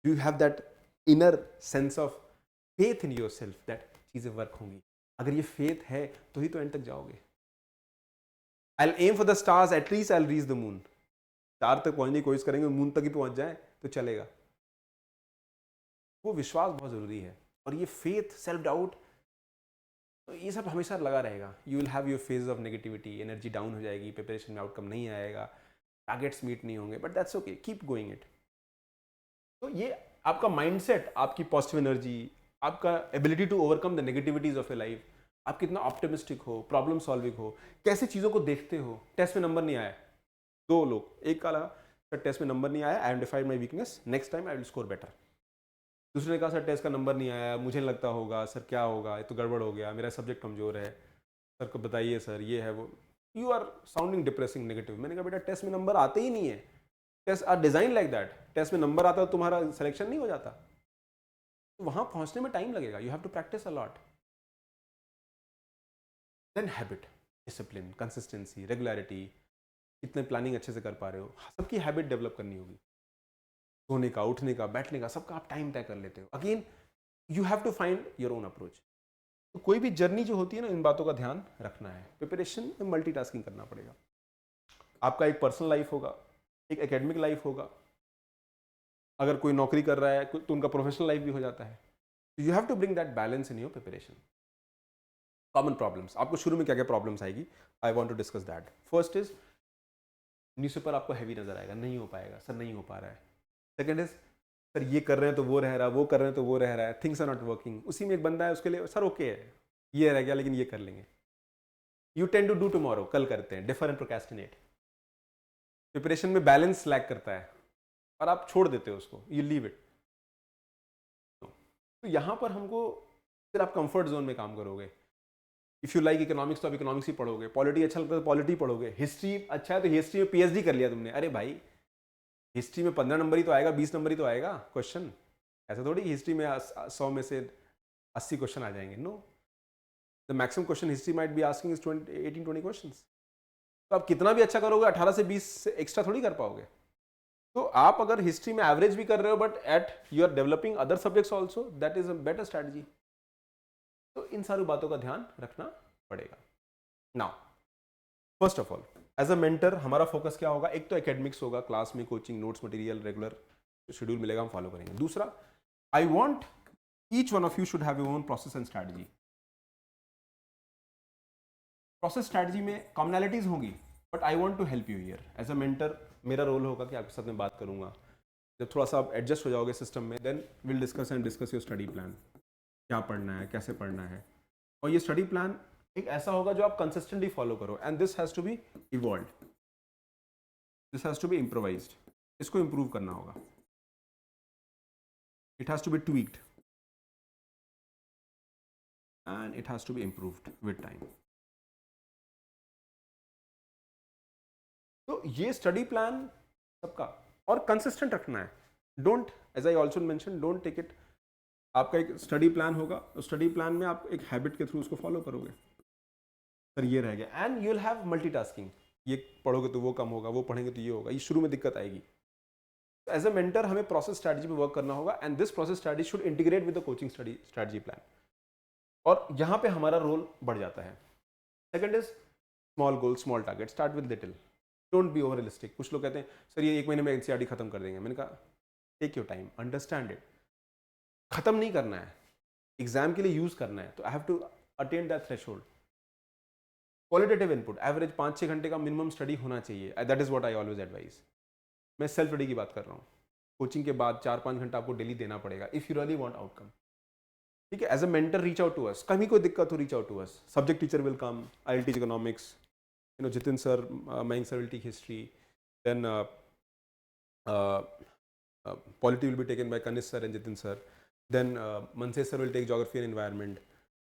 A: do you have that inner sense of faith in your self that चीज़ें वर्क होंगी। अगर ये फेथ है तो ही तो एंड तक जाओगे। I am for the stars, at least I reach the moon. Star तक पहुंचने की कोशिश करेंगे, मून तक ही पहुंच जाए तो चलेगा। वो विश्वास बहुत ज़रूरी है। और ये फेथ, सेल्फ डाउट, ये सब हमेशा लगा रहेगा। You will have your phase of negativity, energy down हो जाएगी, प्रिपरेशन में आउटकम नहीं आएगा, टारगेट्स मीट नहीं होंगे, but that's okay, keep going it. तो ये आपका माइंडसेट, आपकी पॉजिटिव एनर्जी, आपका ability to overcome the negativities of your life, आप कितना ऑप्टिमिस्टिक हो, प्रॉब्लम सॉल्विंग हो, कैसे चीज़ों को देखते हो। टेस्ट में नंबर नहीं आया, 2 लोग, एक का लगा सर टेस्ट में नंबर नहीं आया, आई identified my weakness, next time I will score better. दूसरे ने कहा सर टेस्ट का नंबर नहीं आया, मुझे नहीं लगता होगा, सर क्या होगा, ये तो गड़बड़ हो गया, मेरा सब्जेक्ट कमज़ोर है, सर को बताइए सर ये है वो। You are sounding depressing, negative. मैंने कहा बेटा टेस्ट में नंबर आते ही नहीं है, test are design like that. Test में नंबर आता तो तुम्हारा सिलेक्शन नहीं हो जाता, तो वहाँ पहुँचने में टाइम लगेगा। You have to practice a lot. Then habit, discipline, consistency, regularity, कितने प्लानिंग अच्छे से कर पा रहे हो, सबकी हैबिट डेवलप करनी होगी। सोने का, उठने का, बैठने का, सबका आप टाइम तय कर लेते हो। Again you have to find your own approach. तो कोई भी जर्नी जो होती है ना, इन बातों का ध्यान रखना है। प्रिपरेशन में मल्टीटास्किंग करना पड़ेगा। आपका एक पर्सनल लाइफ होगा, एक एकेडमिक लाइफ होगा, अगर कोई नौकरी कर रहा है तो उनका प्रोफेशनल लाइफ भी हो जाता है। You have to bring that balance in your preparation. Common problems, आपको शुरू में क्या क्या प्रॉब्लम्स आएगी, I want to discuss that. First is newspaper आपको हैवी नजर आएगा, नहीं हो पाएगा सर, नहीं हो पा रहा है। सेकेंड इज सर ये कर रहे हैं तो वो रह रहा है, वो कर रहे हैं तो वो रह रहा है, थिंग्स आर नॉट वर्किंग। उसी में एक बंदा है, उसके लिए सर ओके है, ये रह गया लेकिन ये कर लेंगे। You tend to do tomorrow, कल करते हैं, डिफर एंड प्रोक्रेस्टिनेट। प्रिपरेशन में बैलेंस लैक करता है और आप छोड़ देते हो उसको, यू लीव इट। तो यहाँ पर हमको फिर आप कंफर्ट जोन में काम करोगे। इफ़ यू लाइक इकोनॉमिक्स तो आप इकोनॉमिक्स ही पढ़ोगे, पॉलिटी अच्छा लगता है तो पॉलिटी पढ़ोगे, हिस्ट्री अच्छा है तो हिस्ट्री में PhD कर लिया तुमने। अरे भाई हिस्ट्री में 15 नंबर ही तो आएगा, 20 नंबर ही तो आएगा क्वेश्चन। ऐसा थोड़ी हिस्ट्री में 100 में से 80 क्वेश्चन आ जाएंगे। No, the maximum question history might be asking is 18-20 question. तो आप कितना भी अच्छा करोगे, 18 से 20 से एक्स्ट्रा थोड़ी कर पाओगे। तो आप अगर हिस्ट्री में एवरेज भी कर रहे हो but at you are developing other subjects also, that is a better strategy. तो इन सारी बातों का ध्यान रखना पड़ेगा। Now first of all as a mentor हमारा फोकस क्या होगा, एक तो एकेडमिक्स होगा, क्लास में coaching, notes, material, regular schedule मिलेगा, हम फॉलो करेंगे। दूसरा I want each one of you should have your own process and strategy. Process strategy में कॉमनैलिटीज होंगी, but I want to help you here as a mentor. मेरा role होगा कि आपके साथ में बात करूंगा. जब थोड़ा सा आप एडजस्ट हो जाओगे सिस्टम में, then will discuss your study plan. क्या पढ़ना है, कैसे पढ़ना है, और ये स्टडी प्लान एक ऐसा होगा जो आप कंसिस्टेंटली फॉलो करो. And this has to be evolved, this has to be improvised. इसको इम्प्रूव करना होगा. It has to be tweaked and it has to be improved with time. तो ये स्टडी प्लान सबका और कंसिस्टेंट रखना है. Don't, as I also mention, don't take it. आपका एक स्टडी प्लान होगा, उस स्टडी प्लान में आप एक हैबिट के थ्रू उसको फॉलो करोगे. सर ये रह गया. And you will have multitasking. ये पढ़ोगे तो वो कम होगा, वो पढ़ेंगे तो ये होगा. ये शुरू में दिक्कत आएगी. तो एज अ मेंटर हमें प्रोसेस स्ट्रैटेजी पे वर्क करना होगा. And this process strategy should integrate with the coaching strategy plan. और यहाँ पे हमारा रोल बढ़ जाता है. Second is small goal, small target. Start with little. Don't be over realistic. कुछ लोग कहते हैं सर ये 1 महीने में एनसीईआरटी खत्म कर देंगे. मैंने कहा take your time, understand it. खत्म नहीं करना है, एग्जाम के लिए यूज करना है. तो I have to attain that threshold. Qualitative input, average 5-6 घंटे का मिनिमम स्टडी होना चाहिए. That is what I always advise. मैं सेल्फ स्टडी की बात कर रहा हूँ. कोचिंग के बाद 4-5 घंटा आपको डेली देना पड़ेगा if you really want outcome. ठीक है. As a mentor reach out to us. कभी कोई दिक्कत हो reach out to us. Subject teacher will come. I will teach economics. Jitin sir, Mayank sir will teach history. Then polity will be taken by Kanish sir and Jitin sir. Then Mansesh sir will take geography and environment.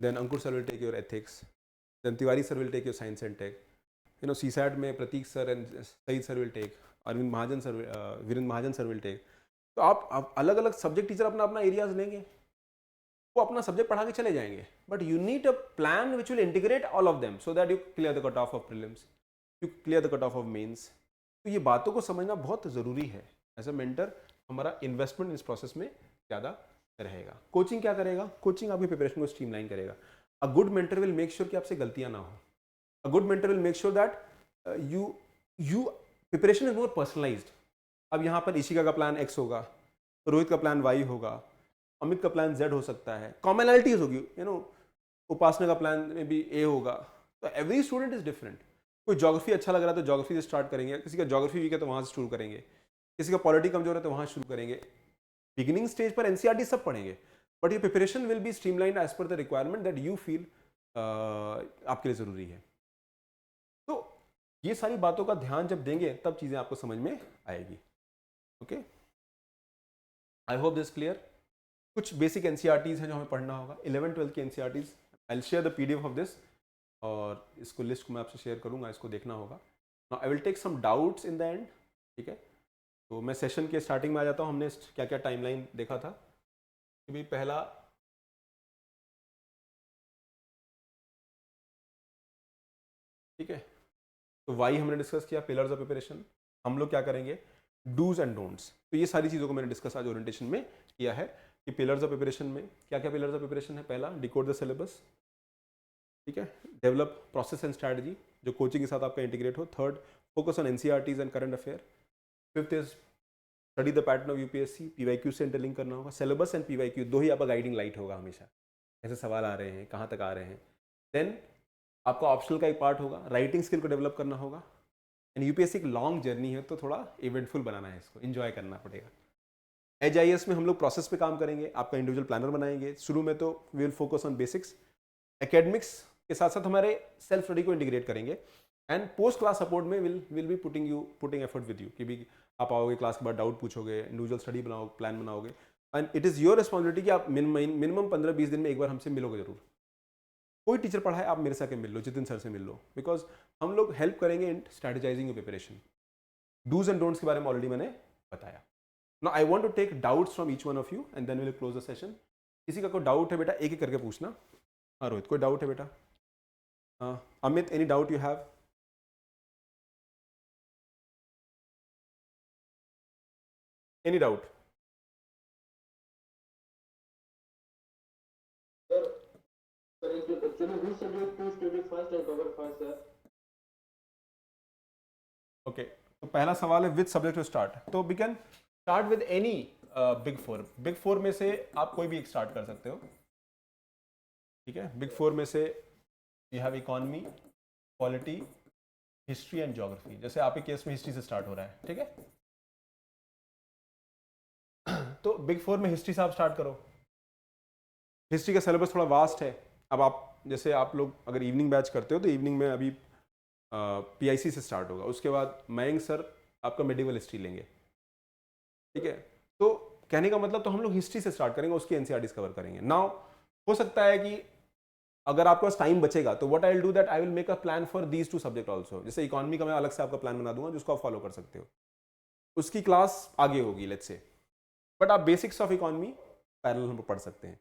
A: Then Ankur sir will take your ethics. Then Tiwari sir will take your science and tech. CSAT में Prateek sir and Saeed sir will take. Arvind Mahajan sir, Virendra Mahajan sir will take. तो आप अलग अलग subject teacher अपना अपना areas लेंगे, वो अपना सब्जेक्ट पढ़ा के चले जाएंगे. But you need a plan which will integrate all of them so that you clear the cut off of prelims, you clear the cut off of mains. तो ये बातों को समझना बहुत ज़रूरी है. एज अ मेंटर हमारा इन्वेस्टमेंट इस प्रोसेस में ज़्यादा रहेगा. कोचिंग क्या करेगा? कोचिंग आपकी प्रिपरेशन को स्ट्रीमलाइन करेगा. A good mentor will make sure कि आपसे गलतियाँ ना हो. A good mentor will make sure that you preparation is more personalised. अब यहाँ पर इशिका का प्लान X होगा, रोहित का प्लान Y होगा, अमित का प्लान Z हो सकता है. कॉमनैलिटीज होगी. उपासना का प्लान में भी A होगा. तो एवरी स्टूडेंट इज डिफरेंट. कोई ज्योग्राफी अच्छा लग रहा है तो ज्योग्राफी से स्टार्ट करेंगे, किसी का ज्योग्राफी वीक है तो वहाँ से शुरू करेंगे, किसी का पॉलिटी कमजोर है तो वहाँ शुरू करेंगे. बिगिनिंग स्टेज पर एनसीईआरटी सब पढ़ेंगे, बट ये preparation will be streamlined as per the requirement that you feel आपके लिए ज़रूरी है. तो ये सारी बातों का ध्यान जब देंगे तब चीज़ें आपको समझ में आएगी. Okay, I hope this clear. कुछ बेसिक एनसीईआरटीज हैं जो हमें पढ़ना होगा. 11-12 की NCERTs. I will share the PDF of this, और इसको लिस्ट को मैं आपसे शेयर करूंगा, इसको देखना होगा. Now I will take some doubts in the end. ठीक है, तो मैं सेशन के स्टार्टिंग में आ जाता हूँ. हमने क्या क्या टाइमलाइन देखा था कि भाई पहला ठीक है, तो वाई हमने डिस्कस किया, पिलर्स ऑफ प्रिपरेशन. हम लोग क्या करेंगे, डूज एंड डोंट्स. तो ये सारी चीज़ों को मैंने डिस्कस आज ओरिएंटेशन में किया है कि पिलर्स ऑफ प्रिपरेशन में क्या क्या पिलर्स ऑफ प्रिपरेशन है. पहला, डिकोड द सिलेबस. ठीक है, डेवलप प्रोसेस एंड स्ट्रैटेजी जो कोचिंग के साथ आपका इंटीग्रेट हो. Third, focus on NCERTs and current affair. Fifth is study the pattern of UPSC. PYQ से इंटरलिंक करना होगा. सिलेबस एंड पीवाईक्यू दो ही आपका गाइडिंग लाइट होगा हमेशा. ऐसे सवाल आ रहे हैं, कहाँ तक आ रहे हैं. देन आपका ऑप्शनल का एक पार्ट होगा, राइटिंग स्किल को डेवलप करना होगा. एंड यूपीएससी एक लॉन्ग जर्नी है तो थोड़ा इवेंटफुल बनाना है, इसको एंजॉय करना पड़ेगा. एचआईएस में हम लोग प्रोसेस पे काम करेंगे, आपका इंडिविजुअल प्लानर बनाएंगे. शुरू में तो we will focus on basics. Academics के साथ साथ हमारे सेल्फ स्टडी को इंटीग्रेट करेंगे. एंड पोस्ट क्लास सपोर्ट में will be putting effort with you कि भी आप आओगे क्लास के बाद डाउट पूछोगे, इंडिविजुअल स्टडी बनाओ, प्लान बनाओगे. And it is your responsibility कि आप मिनिमम 15-20 दिन में एक बार हमसे मिलोगे जरूर. कोई टीचर पढ़ाए आप मेरे से आके मिल लो, जितिन सर से मिल लो, बिकॉज हम लोग हेल्प करेंगे in strategizing your preparation. Do's and don'ts के बारे में ऑलरेडी मैंने बताया. Now I want to take doubts from each one of you and then will close the session. किसी का कोई डाउट है बेटा, एक एक करके पूछना. हाँ रोहित, कोई डाउट है बेटा? हाँ Amit, any doubt you have? Any doubt?
B: Actually, which subject to study first and cover first, sir?
A: Okay, तो पहला सवाल है विच सब्जेक्ट टू स्टार्ट. तो we can start with any big four में से आप कोई भी एक स्टार्ट कर सकते हो, ठीक है। बिग फोर में से you have economy, polity, history and geography. जैसे आपके केस में हिस्ट्री से स्टार्ट हो रहा है, ठीक है। तो बिग फोर में हिस्ट्री से आप स्टार्ट करो। हिस्ट्री का सिलेबस थोड़ा वास्ट है। अब आप जैसे आप लोग अगर इवनिंग बैच करते हो तो इवनिंग में अभी पीआईसी से स्टार्ट होगा, उसके बाद मयंक सर आपका मेडिवल हिस्ट्री लेंगे, ठीक है। तो कहने का मतलब तो हम लोग हिस्ट्री से स्टार्ट करेंगे, उसकी एनसीईआरटीज कवर करेंगे। नाउ हो सकता है कि अगर आपके पास टाइम बचेगा तो what I will do that I will make a plan for these two subject also. जैसे इकोनॉमी का मैं अलग से आपका प्लान बना दूंगा जिसको आप फॉलो कर सकते हो, उसकी क्लास आगे होगी लेट्स से, बट आप बेसिक्स ऑफ इकोनॉमी पैरेलल हम पढ़ सकते हैं।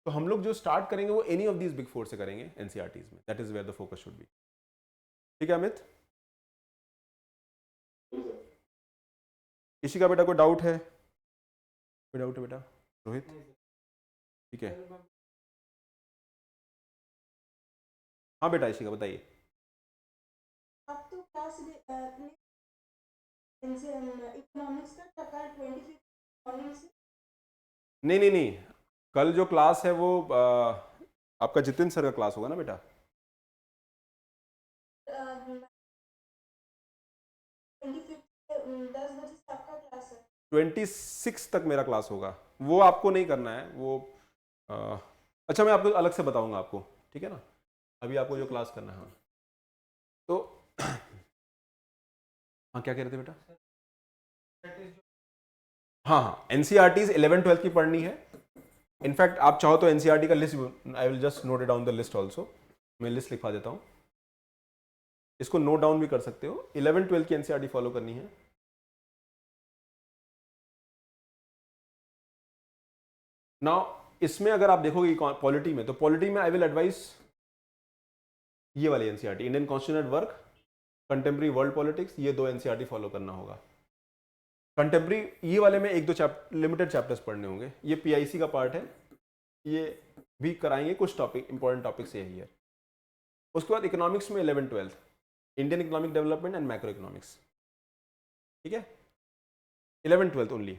A: तो हम लोग जो स्टार्ट करेंगे वो any of these big four से करेंगे एनसीईआरटीज में, that is where the focus should be. ठीक है अमित? किसी का बेटा कोई डाउट है? कोई डाउट है बेटा? रोहित? ठीक है, हाँ बेटा इशिका बताइए।
C: आप तो क्लास इकोनॉमिक्स का टका 25 मॉर्निंग से
A: नहीं नहीं नहीं, कल जो क्लास है वो आपका जितिन सर का क्लास होगा ना बेटा?
C: 25 10 बजे से आपका क्लास है।
A: 26 तक मेरा क्लास होगा, वो आपको नहीं करना है वो। अच्छा मैं आपको अलग से बताऊंगा आपको, ठीक है ना। अभी आपको जो क्लास करना है, हाँ तो हाँ क्या कह रहे थे बेटा? हाँ हाँ एनसीईआरटीज 11-12 की पढ़नी है। इनफैक्ट आप चाहो तो एनसीईआरटी का list, I will just note it down the list also. मैं लिस्ट लिखवा देता हूँ, इसको नोट डाउन भी कर सकते हो। 11-12 की एनसीईआरटी फॉलो करनी है। नाउ इसमें अगर आप देखोगे पॉलिटी में, तो पॉलिटी में आई विल एडवाइस ये वाली NCERT, Indian constitutional work, contemporary world politics, ये दो एनसीईआरटी फॉलो करना होगा। कंटेम्प्रेरी ये वाले में एक दो लिमिटेड चैप्टर्स पढ़ने होंगे, ये पीआईसी का पार्ट है, ये भी कराएंगे कुछ टॉपिक, इंपॉर्टेंट टॉपिक्स यही है। उसके बाद इकोनॉमिक्स में 11-12 Indian economic development and macro economics, ठीक है। 11-12 ओनली।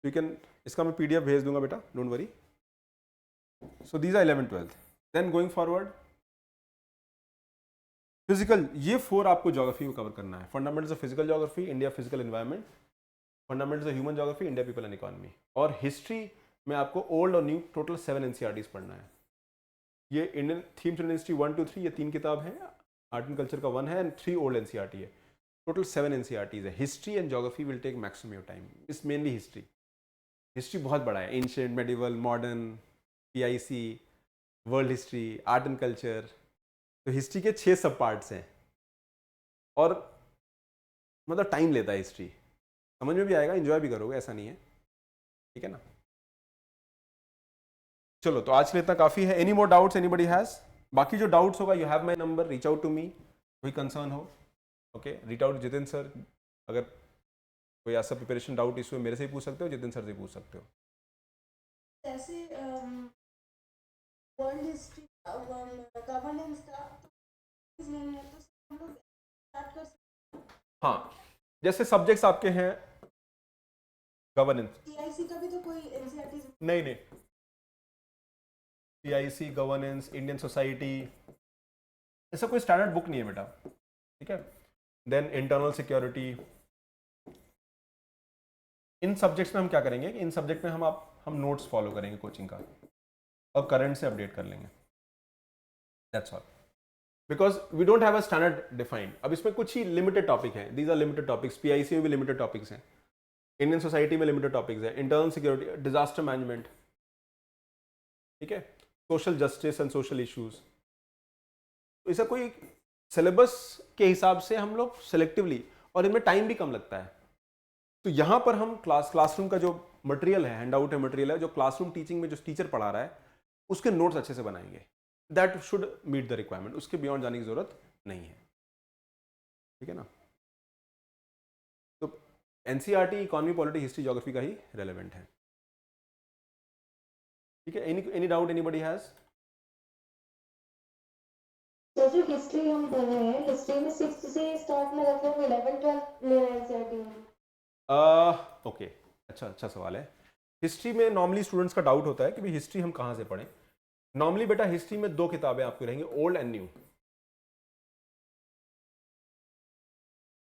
A: यू कैन, इसका मैं पीडीएफ भेज दूंगा बेटा, don't worry. So these are 11-12। Then going forward physical, ये 4 आपको ज्योग्राफी को कवर करना है। Fundamentals of physical geography, India physical environment, fundamentals of human geography, India people and economy. और हिस्ट्री में आपको ओल्ड और न्यू टोटल 7 एनसीईआरटीज पढ़ना है। ये Indian themes Indian history 1 to 3 ये 3 किताब है, आर्ट एंड कल्चर का 1 है एंड 3 ओल्ड एनसीईआरटी है। टोटल 7 एनसीईआरटीज है। History and geography will take maximum your time, it's mainly history. History बहुत बड़ा है, ancient, medieval, modern, PIC, world history, art and culture. तो हिस्ट्री के 6 सब पार्ट्स हैं और मतलब टाइम लेता है हिस्ट्री। समझ में भी आएगा, एंजॉय भी करोगे, ऐसा नहीं है, ठीक है ना। चलो तो आज के लिए इतना काफ़ी है। Any more doubts anybody has? बाकी जो डाउट्स होगा, you have my number, reach out to me, कोई कंसर्न हो okay, reach out Jitin sir. अगर कोई ऐसा प्रिपरेशन डाउट इशू है मेरे से ही पूछ सकते हो, जितिन सर से पूछ सकते हो।
C: जैसे वर्ल्ड हिस्ट्री गवर्नेंस का तो नहीं है, तो हम लोग स्टार्ट कर सकते
A: हाँ जैसे सब्जेक्ट्स आपके हैं गवर्नेंस,
C: टीआईसी का भी तो कोई एनसीईआरटी
A: नहीं नहीं, पीआईसी, गवर्नेंस, इंडियन सोसाइटी, ऐसा कोई स्टैंडर्ड बुक नहीं है बेटा, ठीक है। देन इंटरनल सिक्योरिटी, इन सब्जेक्ट्स में हम क्या करेंगे, इन सब्जेक्ट में हम नोट्स फॉलो करेंगे कोचिंग का और करंट से अपडेट कर लेंगे, that's all. Because we don't have a standard defined. अब इसमें कुछ ही लिमिटेड टॉपिक हैं, these are limited topics. PIC में भी लिमिटेड टॉपिक्स हैं, इंडियन सोसाइटी में लिमिटेड टॉपिक्स हैं, इंटरनल सिक्योरिटी, डिजास्टर मैनेजमेंट, ठीक है, social justice and social issues. तो ऐसा कोई सिलेबस के हिसाब से हम लोग सेलेक्टिवली, और इनमें टाइम भी कम लगता है। तो यहाँ पर हम क्लासरूम का जो मटेरियल है, हैंड आउट है, मटेरियल है, जो क्लासरूम टीचिंग में जो टीचर पढ़ा रहा है उसके नोट्स अच्छे से बनाएंगे। That should meet the requirement, उसके बियॉन्ड जाने की जरूरत नहीं है, ठीक है ना। तो NCERT economy, polity, history, geography का ही रेलेवेंट है, ठीक है। Any doubt anybody has?
B: Sir जो हिस्ट्री हम कर रहे हैं, हिस्ट्री में 6th से स्टार्ट में हम लोग 11-12 ले रहे हैं एनसीईआरटी में।
A: ओके, अच्छा सवाल है। हिस्ट्री में नॉर्मली स्टूडेंट्स का डाउट होता है कि भाई हिस्ट्री हम कहाँ से पढ़ें। नॉर्मली बेटा हिस्ट्री में 2 किताबें आपकी रहेंगी, ओल्ड एंड न्यू।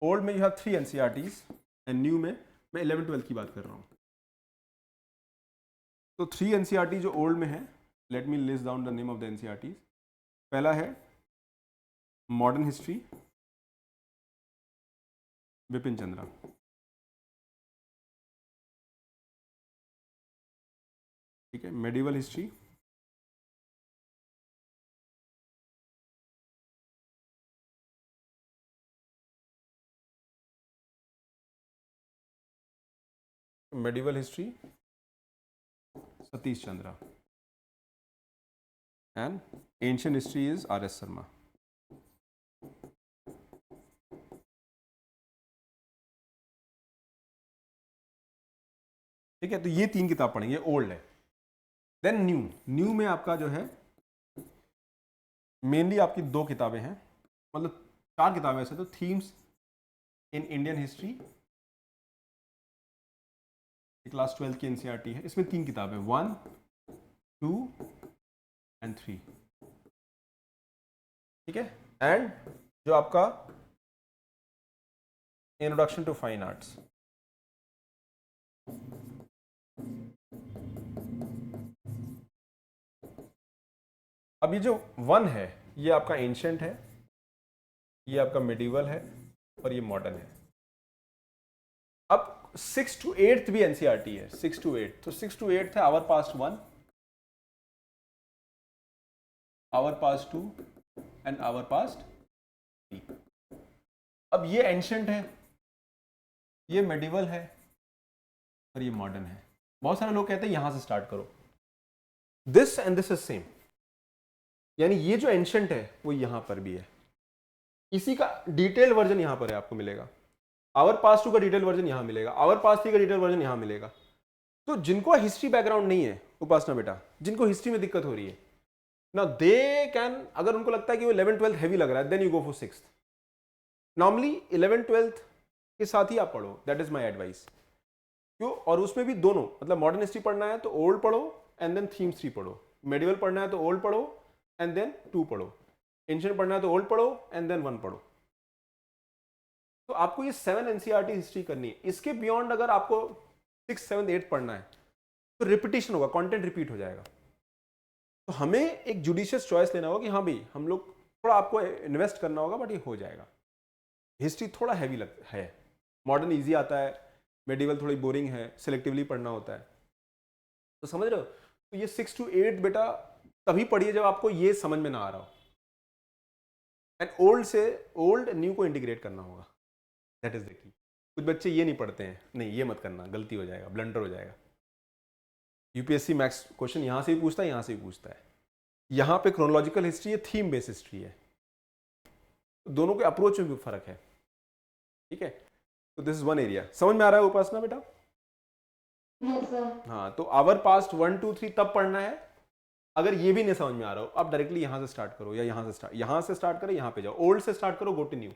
A: ओल्ड में you have 3 NCERTs and new में मैं 11-12 की बात कर रहा हूँ। तो 3 एनसीईआरटी जो ओल्ड में है, let me list down the name of the NCERTs. पहला है मॉडर्न हिस्ट्री, विपिन चंद्रा। ठीक है, medieval history, Satish Chandra, and ancient history is RS. Sharma. ठीक है, तो ये 3 किताब पढ़ेंगे, ओल्ड है। देन न्यू में आपका जो है मेनली आपकी 2 किताबें हैं, मतलब 4 किताबें ऐसे तो, themes in Indian history, class 12 की एनसीईआरटी है, इसमें 3 किताबें, 1, 2 एंड 3। ठीक है, एंड जो आपका इंट्रोडक्शन टू फाइन आर्ट्स। अब ये जो 1 है ये आपका एंशिएंट है, ये आपका मिडिवल है और ये मॉडर्न है। अब 6 to 8 भी एनसीईआरटी है, 6 to 8। तो 6 to 8 है hour past 1, hour past 2 and hour past 3। अब ये एंशिएंट है, ये मेडिवल है और ये मॉडर्न है। बहुत सारे लोग कहते हैं यहां से स्टार्ट करो, this and this is same, यानी ये जो एंशिएंट है वो यहां पर भी है, इसी का डिटेल वर्जन यहां पर है, आपको मिलेगा। आवर पास्ट 2 का डिटेल वर्जन यहां मिलेगा, आवर पास्ट 3 का डिटेल वर्जन यहां मिलेगा। तो जिनको हिस्ट्री बैकग्राउंड नहीं है उपासना बेटा, जिनको हिस्ट्री में दिक्कत हो रही है ना, दे कैन, अगर उनको लगता है कि वो 11-12 हैवी लग रहा है, then you go for 6th। Normally 11-12 के साथ ही आप पढ़ो, दैट इज माई एडवाइस। क्यों? और उसमें भी दोनों, मतलब मॉडर्न हिस्ट्री पढ़ना है तो ओल्ड पढ़ो एंड देन थीम्स 3 पढ़ो, मेडिवल पढ़ना है तो ओल्ड पढ़ो एंड देन 2 पढ़ो, एंशिएंट पढ़ना है तो ओल्ड पढ़ो एंड देन 1 पढ़ो। तो आपको ये 7 एनसीईआरटी हिस्ट्री करनी है। इसके बियॉन्ड अगर आपको 6, 7, 8 पढ़ना है तो रिपीटिशन होगा, कंटेंट रिपीट हो जाएगा। तो हमें एक जुडिशियस चॉइस लेना होगा कि हाँ भाई हम लोग थोड़ा, आपको इन्वेस्ट करना होगा बट ये हो जाएगा। हिस्ट्री थोड़ा हैवी है, मॉडर्न ईजी आता है, मेडिवल थोड़ी बोरिंग है, सिलेक्टिवली पढ़ना होता है। तो समझ रहे हो? तो ये 6 to 8 बेटा तभी पढ़िए जब आपको ये समझ में ना आ रहा हो, एंड ओल्ड से ओल्ड न्यू को इंटीग्रेट करना होगा, दैट इज द की। कुछ बच्चे ये नहीं पढ़ते हैं, नहीं ये मत करना, गलती हो जाएगा, ब्लंडर हो जाएगा। यूपीएससी मैथ्स क्वेश्चन यहाँ से भी पूछता है, यहाँ से भी पूछता है। यहाँ पे क्रोनोलॉजिकल हिस्ट्री है, थीम बेस्ड हिस्ट्री है, दोनों के अप्रोच में भी फर्क है। ठीक है, तो दिस इज वन एरिया। समझ में आ रहा है उपासना बेटा?
B: Yes, sir.
A: हाँ, तो आवर पास्ट 1, 2, 3 तब पढ़ना है। अगर ये भी नहीं समझ में आ रहा हो, आप डायरेक्टली यहाँ से स्टार्ट करो, या यहाँ से स्टार्ट करो, यहाँ पे जाओ, ओल्ड से स्टार्ट करो, गो टू न्यू।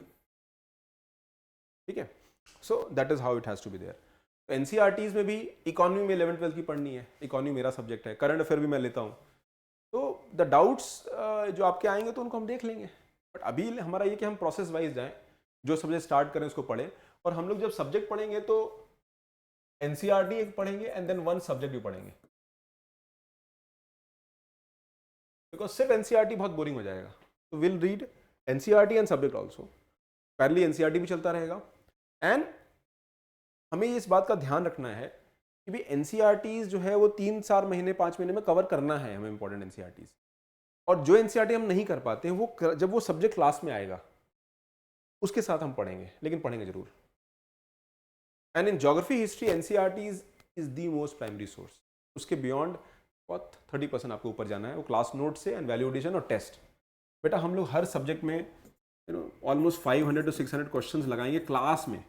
A: ठीक है, so that is how it has to be there. तो एनसीईआरटीज में भी इकोनॉमी में 11-12 की पढ़नी है, इकोनॉमी मेरा सब्जेक्ट है, करंट अफेयर भी मैं लेता हूँ। तो द डाउट्स जो आपके आएंगे तो उनको हम देख लेंगे, बट अभी हमारा ये कि हम प्रोसेस वाइज जाएं, जो सब्जेक्ट स्टार्ट करें उसको पढ़ें। और हम लोग जब सब्जेक्ट पढ़ेंगे तो एनसीईआरटी एक पढ़ेंगे एंड देन 1 सब्जेक्ट भी पढ़ेंगे, बिकॉज सिर्फ एनसीईआरटी बहुत बोरिंग हो जाएगा। तो will read NCERT and subject also, parallelly NCERT भी चलता रहेगा। एंड हमें इस बात का ध्यान रखना है कि भी एनसीईआरटीज जो है वो 3-4 महीने 5 महीने में कवर करना है हमें, इंपॉर्टेंट एनसीईआरटीज। और जो एनसीईआरटी हम नहीं कर पाते हैं वो जब वो सब्जेक्ट क्लास में आएगा उसके साथ हम पढ़ेंगे, लेकिन पढ़ेंगे जरूर। And in geography history NCERTs is the most primary source. उसके बियॉन्ड बहुत 30% आपको ऊपर जाना है, वो क्लास नोट से एंड वैल्यू एडिशन और टेस्ट। बेटा हम लोग हर सब्जेक्ट में ऑलमोस्ट 500 to 600 क्वेश्चंस लगाएंगे क्लास में।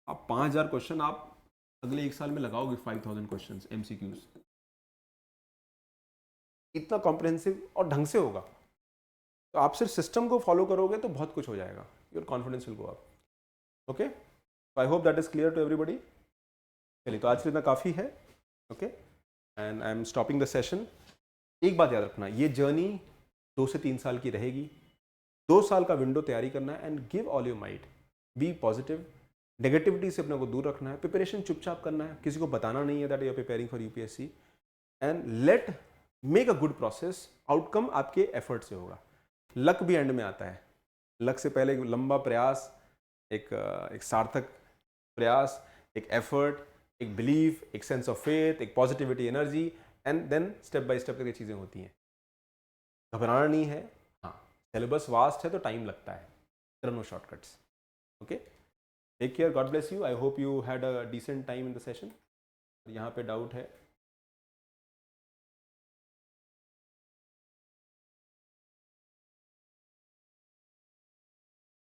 A: आप 5000 क्वेश्चन आप अगले 1 साल में लगाओगे, 5000 क्वेश्चंस एमसीक्यूज। इतना कॉम्प्रिहेंसिव और ढंग से होगा। तो आप सिर्फ सिस्टम को फॉलो करोगे तो बहुत कुछ हो जाएगा, your confidence will go up. Okay, I hope that is clear to everybody. चलिए, तो आज के इतना काफ़ी है. Okay, and I am stopping the session. एक बात याद रखना, ये जर्नी 2 से 3 साल की रहेगी. 2 साल का विंडो तैयारी करना है and give all your might. Be positive. Negativity से अपने को दूर रखना है. प्रिपरेशन चुपचाप करना है, किसी को बताना नहीं है that you are preparing for UPSC. And let make a good process. Outcome आपके एफर्ट से होगा. लक भी एंड में आता है. लक से पहले एक लंबा प्रयास, एक सार्थक प्रयास, एक एफर्ट, एक बिलीव, एक सेंस ऑफ फेथ, एक positivity energy, and then step by step करके चीज़ें होती हैं. घबराना नहीं है. हाँ, सिलेबस वास्ट है तो टाइम लगता है. There are no shortcuts. Okay, take care, god bless you. I hope you had a decent time in the session. यहाँ पे डाउट है